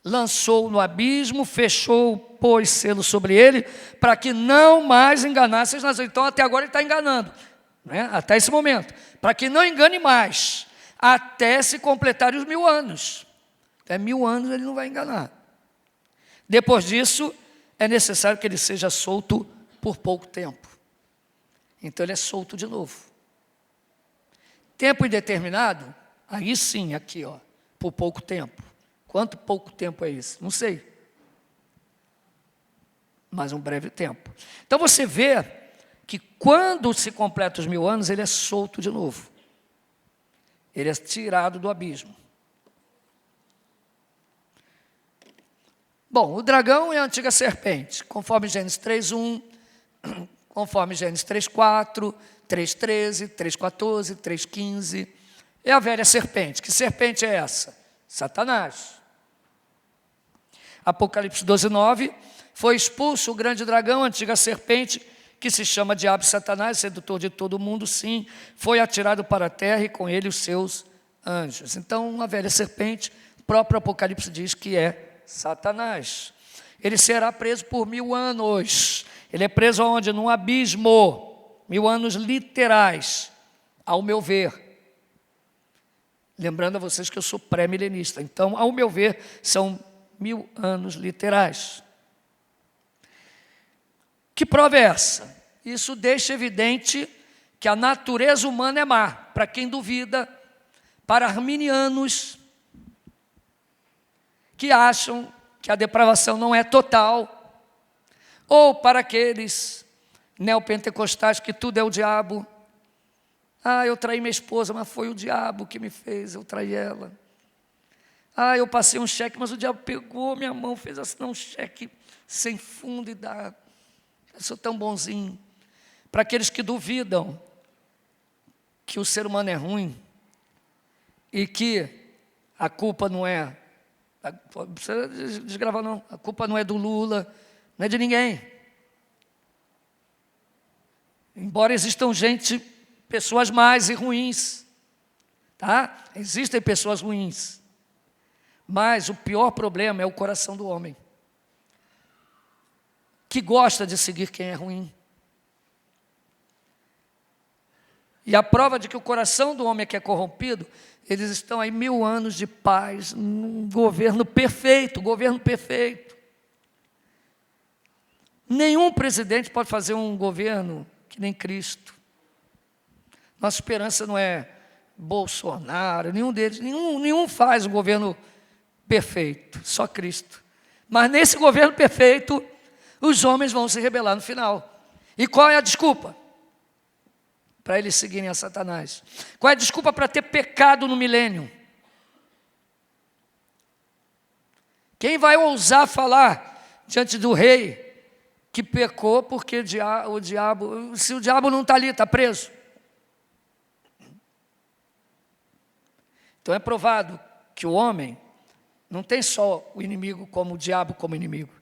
Lançou no abismo, fechou, pôs selo sobre ele, para que não mais enganasse as nações. Então, até agora ele está enganando, né? Até esse momento. Para que não engane mais, até se completarem os 1000 anos. Até 1000 anos ele não vai enganar. Depois disso, é necessário que ele seja solto por pouco tempo. Então, ele é solto de novo. Tempo indeterminado, aí sim, aqui, ó, por pouco tempo. Quanto pouco tempo é isso? Não sei. Mas um breve tempo. Então você vê que quando se completa os 1000 anos, ele é solto de novo. Ele é tirado do abismo. Bom, o dragão é a antiga serpente, conforme Gênesis 3:1, conforme Gênesis 3:4, 3:13, 3:14, 3:15. É a velha serpente. Que serpente é essa? Satanás. Apocalipse 12:9, foi expulso o grande dragão, a antiga serpente, que se chama Diabo e Satanás, sedutor de todo mundo, sim, foi atirado para a terra e com ele os seus anjos. Então, uma velha serpente, o próprio Apocalipse diz que é Satanás. Ele será preso por 1000 anos. Ele é preso aonde? Num abismo. 1000 anos literais, ao meu ver. Lembrando a vocês que eu sou pré-milenista. Então, ao meu ver, são 1000 anos literais. Que prova é essa? Isso deixa evidente que a natureza humana é má. Para quem duvida, para arminianos que acham que a depravação não é total, ou para aqueles neopentecostais que tudo é o diabo. Ah, eu traí minha esposa, mas foi o diabo que me fez, eu traí ela. Ah, eu passei um cheque, mas o diabo pegou minha mão, fez assim, um cheque sem fundo e dá. Eu sou tão bonzinho. Para aqueles que duvidam que o ser humano é ruim e que a culpa não é, não precisa desgravar não, a culpa não é do Lula, não é de ninguém. Embora existam pessoas más e ruins, tá? Existem pessoas ruins. Mas o pior problema é o coração do homem, que gosta de seguir quem é ruim. E a prova de que o coração do homem é que é corrompido, eles estão aí 1000 anos de paz, num governo perfeito, Nenhum presidente pode fazer um governo que nem Cristo. Nossa esperança não é Bolsonaro, nenhum deles, nenhum faz um governo perfeito, só Cristo. Mas nesse governo perfeito, os homens vão se rebelar no final. E qual é a desculpa? Para eles seguirem a Satanás. Qual é a desculpa para ter pecado no milênio? Quem vai ousar falar diante do rei que pecou porque o diabo, se o diabo não está ali, está preso? Então é provado que o homem não tem só o inimigo como o diabo como inimigo.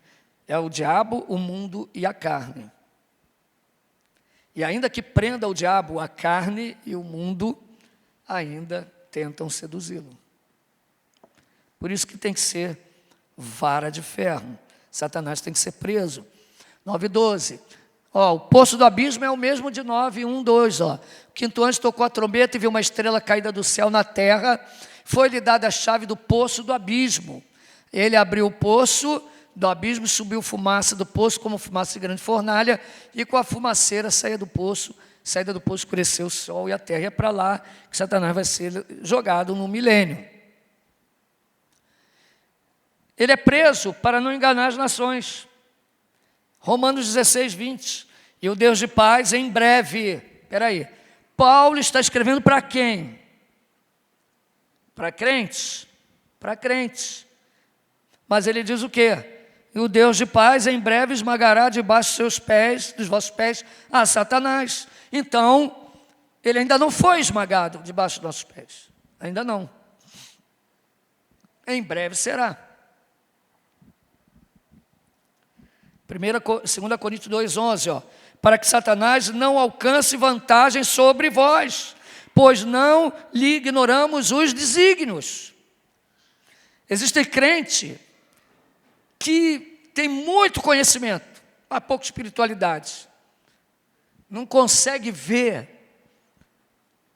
É o diabo, o mundo e a carne. E ainda que prenda o diabo, a carne e o mundo ainda tentam seduzi-lo. Por isso que tem que ser vara de ferro. Satanás tem que ser preso. 9:12. O poço do abismo é o mesmo de 9:1-2. O quinto anjo tocou a trombeta e viu uma estrela caída do céu na terra. Foi-lhe dada a chave do poço do abismo. Ele abriu o poço do abismo, subiu fumaça do poço, como fumaça de grande fornalha, e com a fumaceira saía do poço saída do poço escureceu o sol e a terra. E é para lá que Satanás vai ser jogado no milênio. Ele é preso para não enganar as nações. Romanos 16, 20. E o Deus de paz em breve. Espera aí. Paulo está escrevendo para quem? Para crentes? Para crentes. Mas ele diz o quê? E o Deus de paz em breve esmagará debaixo dos seus pés, dos vossos pés, a Satanás. Então, ele ainda não foi esmagado debaixo dos nossos pés. Ainda não. Em breve será. 2 Coríntios 2,11, ó. Para que Satanás não alcance vantagem sobre vós, pois não lhe ignoramos os desígnios. Existe crente que tem muito conhecimento, mas pouca espiritualidade. Não consegue ver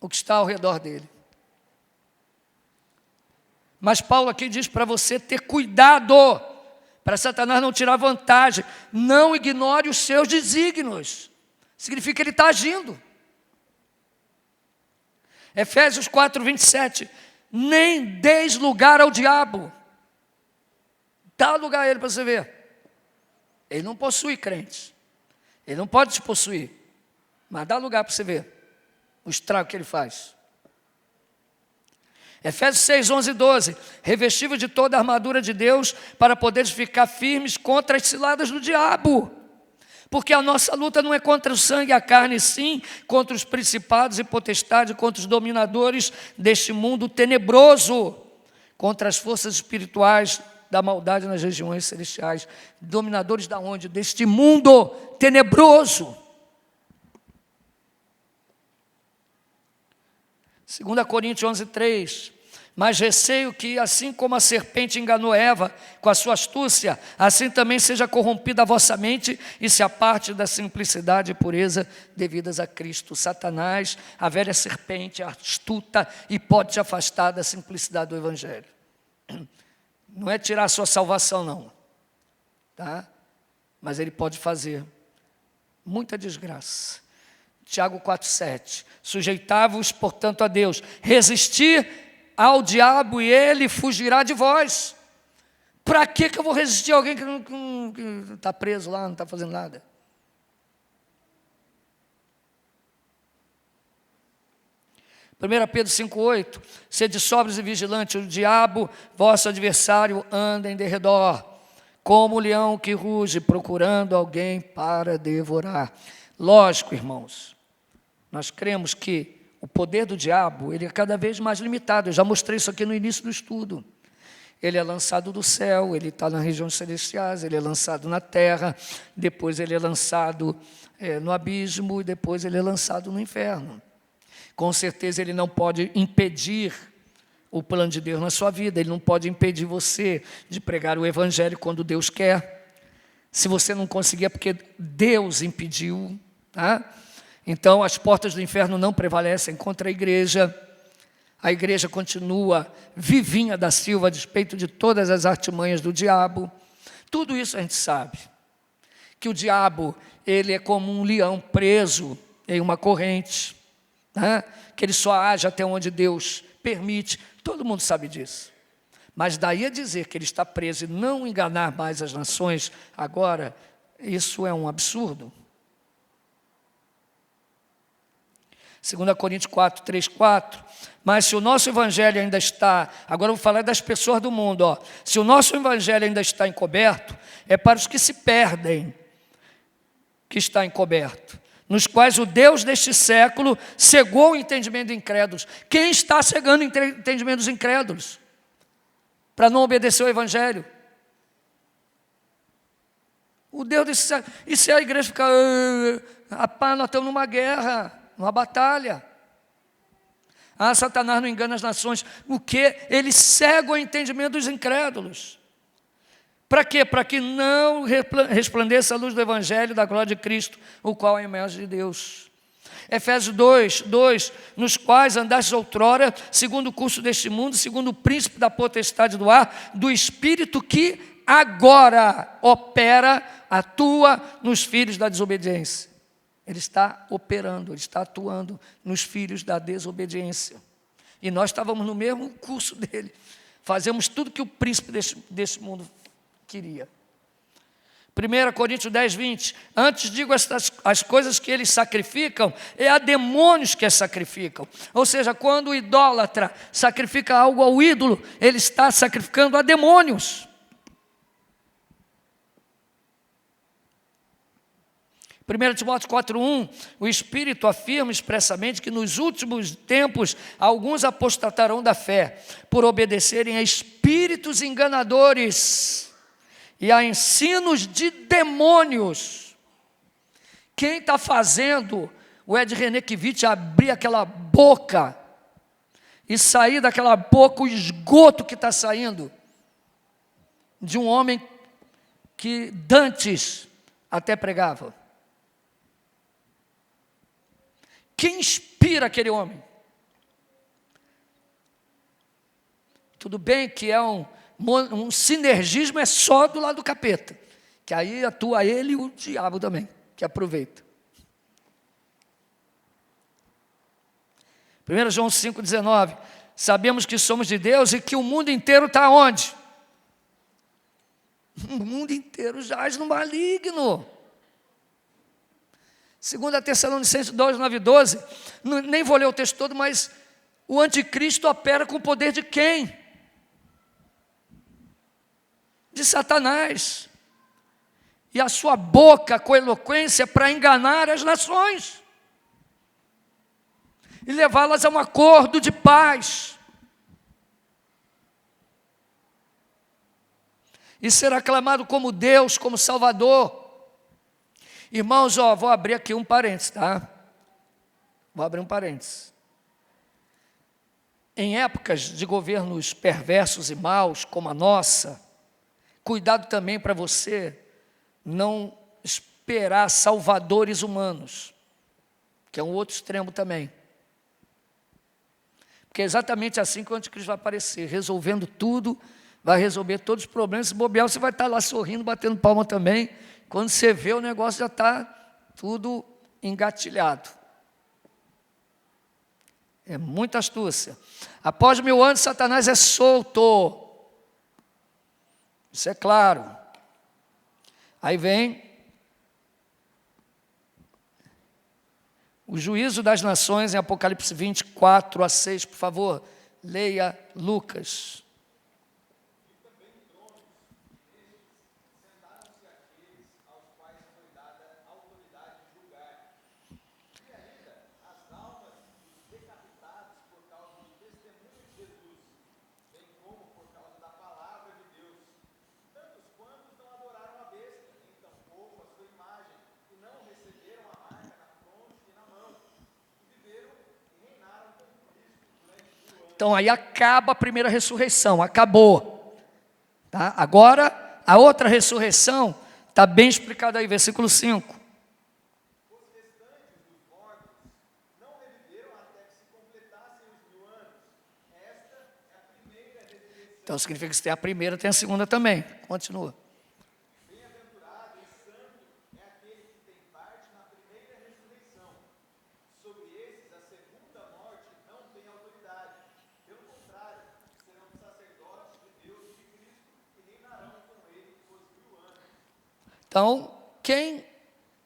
o que está ao redor dele. Mas Paulo aqui diz para você ter cuidado, para Satanás não tirar vantagem. Não ignore os seus desígnios. Significa que ele está agindo. Efésios 4, 27. Nem deis lugar ao diabo. Dá lugar a ele para você ver. Ele não possui crentes. Ele não pode te possuir. Mas dá lugar para você ver o estrago que ele faz. Efésios 6, 11 e 12. Revestível de toda a armadura de Deus para poderes ficar firmes contra as ciladas do diabo. Porque a nossa luta não é contra o sangue e a carne, sim, contra os principados e potestades, contra os dominadores deste mundo tenebroso, contra as forças espirituais da maldade nas regiões celestiais. Dominadores da onde? Deste mundo tenebroso. 2 Coríntios 11, 3. Mas receio que, assim como a serpente enganou Eva com a sua astúcia, assim também seja corrompida a vossa mente e se aparte da simplicidade e pureza devidas a Cristo. Satanás, a velha serpente, astuta e pode te afastar da simplicidade do Evangelho. Não é tirar a sua salvação, não. Tá? Mas ele pode fazer muita desgraça. Tiago 4,7. Sujeitai-vos, portanto, a Deus. Resistir ao diabo e ele fugirá de vós. Para que eu vou resistir a alguém que está preso lá, não está fazendo nada? Primeira Pedro 5,8. Sede sóbrios e vigilantes, o diabo, vosso adversário, anda em derredor, como o leão que ruge, procurando alguém para devorar. Lógico, irmãos, nós cremos que o poder do diabo, ele é cada vez mais limitado. Eu já mostrei isso aqui no início do estudo. Ele é lançado do céu, ele está nas regiões celestiais, ele é lançado na terra, depois ele é lançado no abismo, e depois ele é lançado no inferno. Com certeza ele não pode impedir o plano de Deus na sua vida, ele não pode impedir você de pregar o Evangelho quando Deus quer. Se você não conseguir é porque Deus impediu, tá? Então, as portas do inferno não prevalecem contra a igreja continua vivinha da Silva, a despeito de todas as artimanhas do diabo. Tudo isso a gente sabe, que o diabo, ele é como um leão preso em uma corrente, né? Que ele só age até onde Deus permite, todo mundo sabe disso. Mas daí a dizer que ele está preso e não enganar mais as nações agora, isso é um absurdo. 2 Coríntios 4, 3, 4. Mas se o nosso evangelho ainda está, agora eu vou falar das pessoas do mundo, ó. Se o nosso evangelho ainda está encoberto, é para os que se perdem que está encoberto, nos quais o Deus deste século cegou o entendimento dos incrédulos. Quem está cegando o entendimento dos incrédulos? Para não obedecer ao evangelho? O Deus desse século. E se a igreja ficar, rapaz, nós estamos numa guerra, uma batalha. Satanás não engana as nações. O quê? Ele cega o entendimento dos incrédulos. Para quê? Para que não resplandeça a luz do Evangelho da glória de Cristo, o qual é a imagem de Deus. Efésios 2, nos quais andastes outrora, segundo o curso deste mundo, segundo o príncipe da potestade do ar, do espírito que agora opera, atua nos filhos da desobediência. Ele está operando, ele está atuando nos filhos da desobediência. E nós estávamos no mesmo curso dele. Fazemos tudo que o príncipe desse mundo queria. 1 Coríntios 10, 20. Antes digo as coisas que eles sacrificam, é a demônios que as sacrificam. Ou seja, quando o idólatra sacrifica algo ao ídolo, ele está sacrificando a demônios. 1 Timóteo 4,1, o Espírito afirma expressamente que nos últimos tempos alguns apostatarão da fé, por obedecerem a espíritos enganadores e a ensinos de demônios. Quem está fazendo o Ed Renekiewicz abrir aquela boca e sair daquela boca o esgoto que está saindo de um homem que dantes até pregava? Quem inspira aquele homem? Tudo bem que é um sinergismo, é só do lado do capeta, que aí atua ele e o diabo também, que aproveita. 1 João 5,19, sabemos que somos de Deus e que o mundo inteiro está onde? O mundo inteiro jaz no maligno. 2 Tessalonicenses 2, 9 e 12, nem vou ler o texto todo, mas o anticristo opera com o poder de quem? De Satanás. E a sua boca com eloquência para enganar as nações e levá-las a um acordo de paz. E ser aclamado como Deus, como Salvador. Irmãos, vou abrir aqui um parênteses, tá? Vou abrir um parênteses. Em épocas de governos perversos e maus, como a nossa, cuidado também para você não esperar salvadores humanos, que é um outro extremo também. Porque é exatamente assim que o anticristo vai aparecer, resolvendo tudo, vai resolver todos os problemas. Se bobear, você vai estar lá sorrindo, batendo palma também. Quando você vê, o negócio já está tudo engatilhado. É muita astúcia. Após 1000 anos, Satanás é solto. Isso é claro. Aí vem o juízo das nações em Apocalipse 24 a 6, por favor. Leia Lucas. Então aí acaba a primeira ressurreição, acabou. Tá? Agora, a outra ressurreição está bem explicada aí, versículo 5. Então significa que se tem a primeira, tem a segunda também. Continua. Bem-aventurado e santo é aquele que tem parte na primeira ressurreição. Sobre esses, a segunda morte não tem autoridade. Pelo contrário, serão sacerdotes de Deus e de Cristo, que reinarão com ele por 1000 anos. Então, quem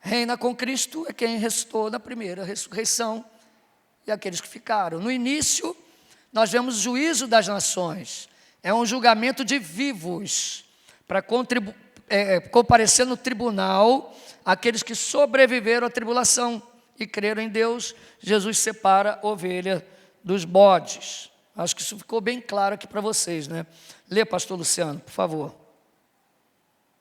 reina com Cristo é quem ressuscitou na primeira ressurreição e aqueles que ficaram. No início, nós vemos o juízo das nações. É um julgamento de vivos, para comparecer no tribunal aqueles que sobreviveram à tribulação e creram em Deus. Jesus separa a ovelha dos bodes. Acho que isso ficou bem claro aqui para vocês, né? Lê, pastor Luciano, por favor.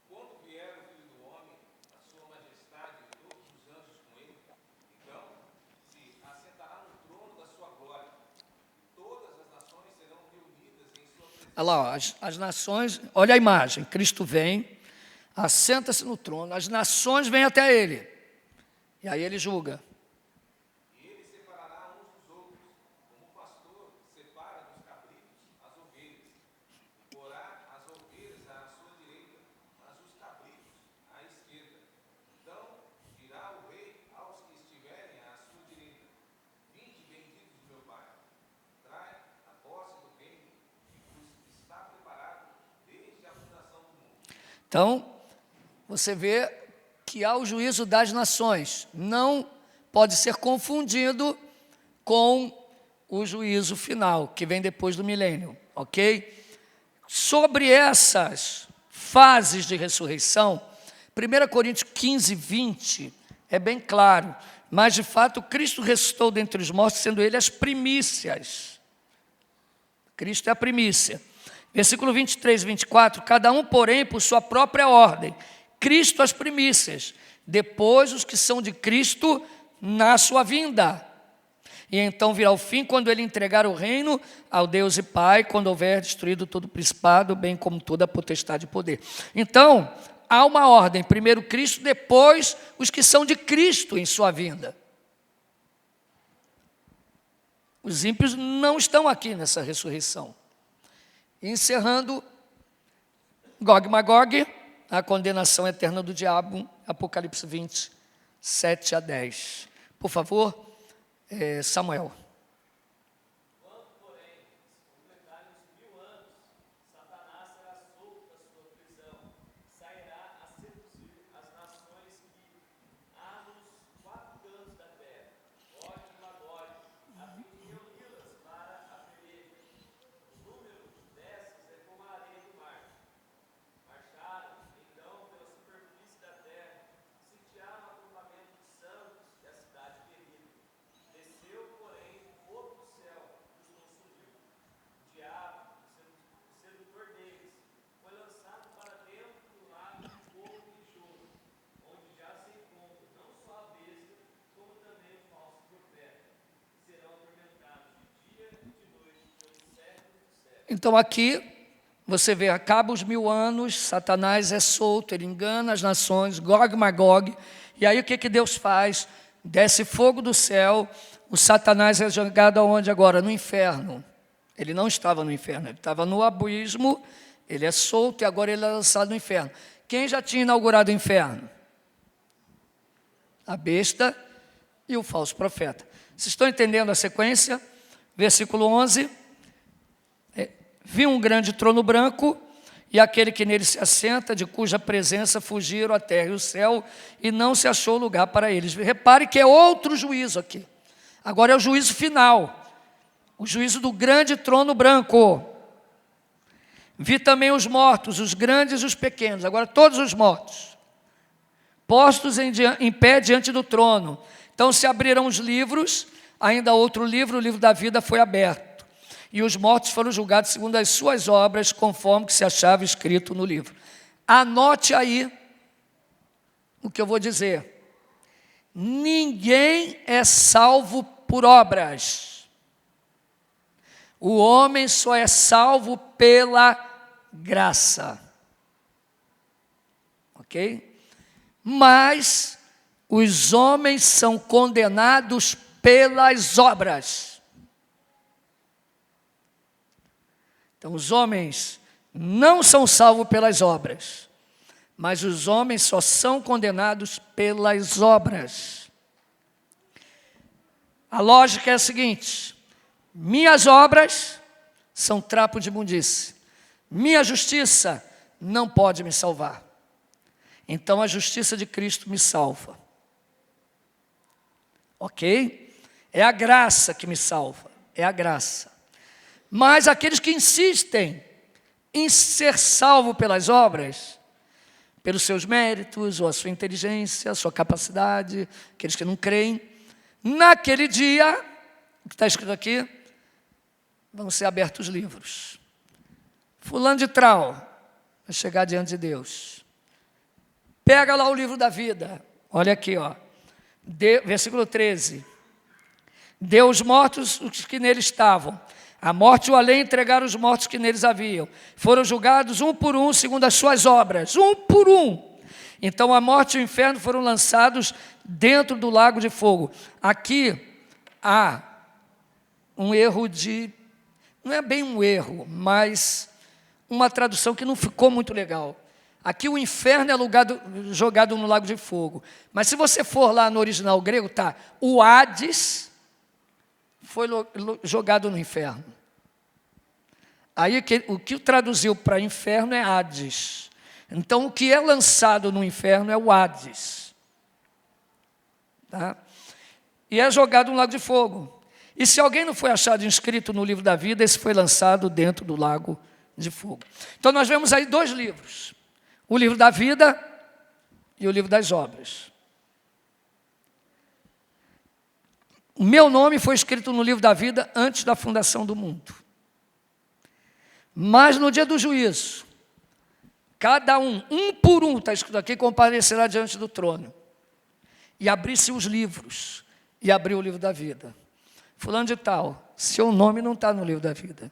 Quando vier o Filho do Homem, a sua majestade e todos os anjos com ele, então se assentará no trono da sua glória. Todas as nações serão reunidas em sua presença. Olha lá, ó, as nações, olha a imagem, Cristo vem, assenta-se no trono, as nações vêm até ele, e aí ele julga. E ele separará uns dos outros, como o pastor separa dos cabritos as ovelhas. Porá as ovelhas à sua direita, mas os cabritos à esquerda. Então dirá o rei aos que Então, você vê que há o juízo das nações. Não pode ser confundido com o juízo final, que vem depois do milênio, ok? Sobre essas fases de ressurreição, 1 Coríntios 15, 20, é bem claro. Mas, de fato, Cristo ressuscitou dentre os mortos, sendo Ele as primícias. Cristo é a primícia. Versículo 23 e 24, cada um, porém, por sua própria ordem. Cristo as primícias, depois os que são de Cristo na sua vinda. E então virá o fim, quando Ele entregar o reino ao Deus e Pai, quando houver destruído todo o principado, bem como toda a potestade e poder. Então, há uma ordem, primeiro Cristo, depois os que são de Cristo em sua vinda. Os ímpios não estão aqui nessa ressurreição. Encerrando, Gog e Magog, a condenação eterna do diabo, Apocalipse 20, 7 a 10. Por favor, Samuel. Quando, porém, se completarem os 1000 anos, Satanás será solto da sua prisão, sairá a seduzir as nações que há nos 4 cantos da terra, Gog e Magog, a fim de reuni-las para a peleja. O número dessas é como a areia do mar. Marcharam, então, pela superfície da terra, sitiaram o acampamento dos santos e a cidade querida. Desceu, porém, o fogo do céu e os consumiu. O diabo, o sedutor deles, foi lançado para dentro do lago de fogo e enxofre, onde já se encontra não só a besta, como também o falso profeta. Serão atormentados de dia e de noite pelos séculos dos séculos. Então aqui, você vê, acaba os 1000 anos, Satanás é solto, ele engana as nações, Gog e Magog. E aí o que Deus faz? Desce fogo do céu, o Satanás é jogado aonde agora? No inferno. Ele não estava no inferno, ele estava no abismo, ele é solto e agora ele é lançado no inferno. Quem já tinha inaugurado o inferno? A besta e o falso profeta. Vocês estão entendendo a sequência? Versículo 11. Vi um grande trono branco e aquele que nele se assenta, de cuja presença fugiram a terra e o céu, e não se achou lugar para eles. Repare que é outro juízo aqui. Agora é o juízo final, o juízo do grande trono branco. Vi também os mortos, os grandes e os pequenos, agora todos os mortos, postos em pé diante do trono. Então se abriram os livros, ainda outro livro, o livro da vida foi aberto. E os mortos foram julgados segundo as suas obras, conforme que se achava escrito no livro. Anote aí o que eu vou dizer. Ninguém é salvo por obras. O homem só é salvo pela graça. Ok? Mas os homens são condenados pelas obras. Então, os homens não são salvos pelas obras, mas os homens só são condenados pelas obras. A lógica é a seguinte: minhas obras são trapo de imundície, minha justiça não pode me salvar. Então, a justiça de Cristo me salva. Ok? É a graça que me salva, é a graça. Mas aqueles que insistem em ser salvo pelas obras, pelos seus méritos, ou a sua inteligência, a sua capacidade, aqueles que não creem, naquele dia, o que está escrito aqui, vão ser abertos os livros. Fulano de tal vai chegar diante de Deus. Pega lá o livro da vida, olha aqui, ó, versículo 13. Deu os mortos os que nele estavam. A morte e o além entregaram os mortos que neles haviam. Foram julgados um por um, segundo as suas obras. Um por um. Então a morte e o inferno foram lançados dentro do lago de fogo. Aqui há um erro de... Não é bem um erro, mas uma tradução que não ficou muito legal. Aqui o inferno é jogado no lago de fogo. Mas se você for lá no original grego, tá, o Hades foi jogado no inferno. Aí o que traduziu para inferno é Hades. Então, o que é lançado no inferno é o Hades. Tá? E é jogado no lago de fogo. E se alguém não foi achado inscrito no livro da vida, esse foi lançado dentro do lago de fogo. Então, nós vemos aí 2 livros. O livro da vida e o livro das obras. O meu nome foi escrito no livro da vida antes da fundação do mundo. Mas no dia do juízo, cada um por um, está escrito aqui, comparecerá diante do trono. E abrir-se os livros, e abriu o livro da vida. Fulano de tal, seu nome não está no livro da vida.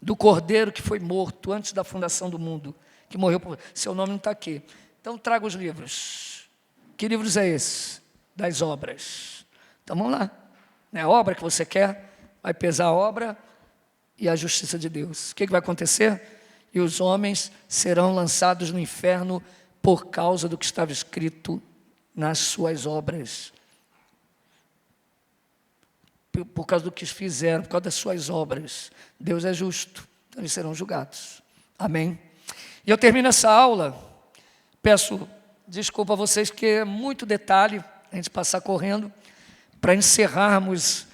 Do cordeiro que foi morto antes da fundação do mundo, que morreu por... Seu nome não está aqui. Então traga os livros. Que livros é esse? Das obras. Então vamos lá. Não é a obra que você quer? Vai pesar a obra e a justiça de Deus. O que vai acontecer? E os homens serão lançados no inferno por causa do que estava escrito nas suas obras. Por causa do que fizeram, por causa das suas obras. Deus é justo, então eles serão julgados. Amém? E eu termino essa aula, peço desculpa a vocês, que é muito detalhe, a gente passar correndo, para encerrarmos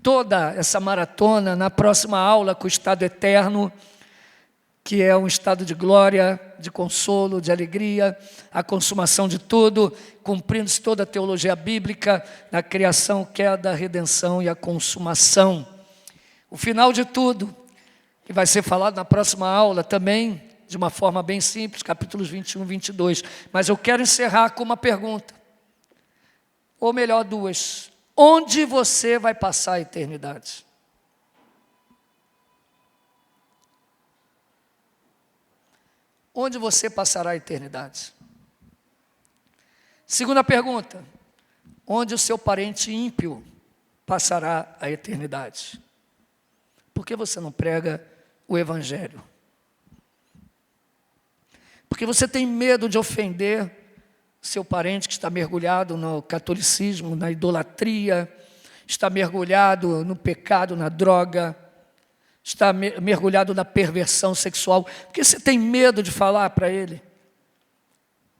toda essa maratona na próxima aula com o estado eterno, que é um estado de glória, de consolo, de alegria, a consumação de tudo, cumprindo-se toda a teologia bíblica, na criação, queda, redenção e a consumação. O final de tudo, que vai ser falado na próxima aula também, de uma forma bem simples, capítulos 21 e 22. Mas eu quero encerrar com uma pergunta, ou melhor, 2. Onde você vai passar a eternidade? Onde você passará a eternidade? Segunda pergunta, onde o seu parente ímpio passará a eternidade? Por que você não prega o Evangelho? Porque você tem medo de ofender seu parente que está mergulhado no catolicismo, na idolatria, está mergulhado no pecado, na droga, está mergulhado na perversão sexual. Porque você tem medo de falar para ele,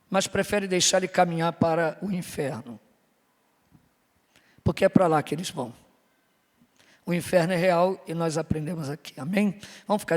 mas prefere deixar ele caminhar para o inferno. Porque é para lá que eles vão. O inferno é real e nós aprendemos aqui. Amém? Vamos ficar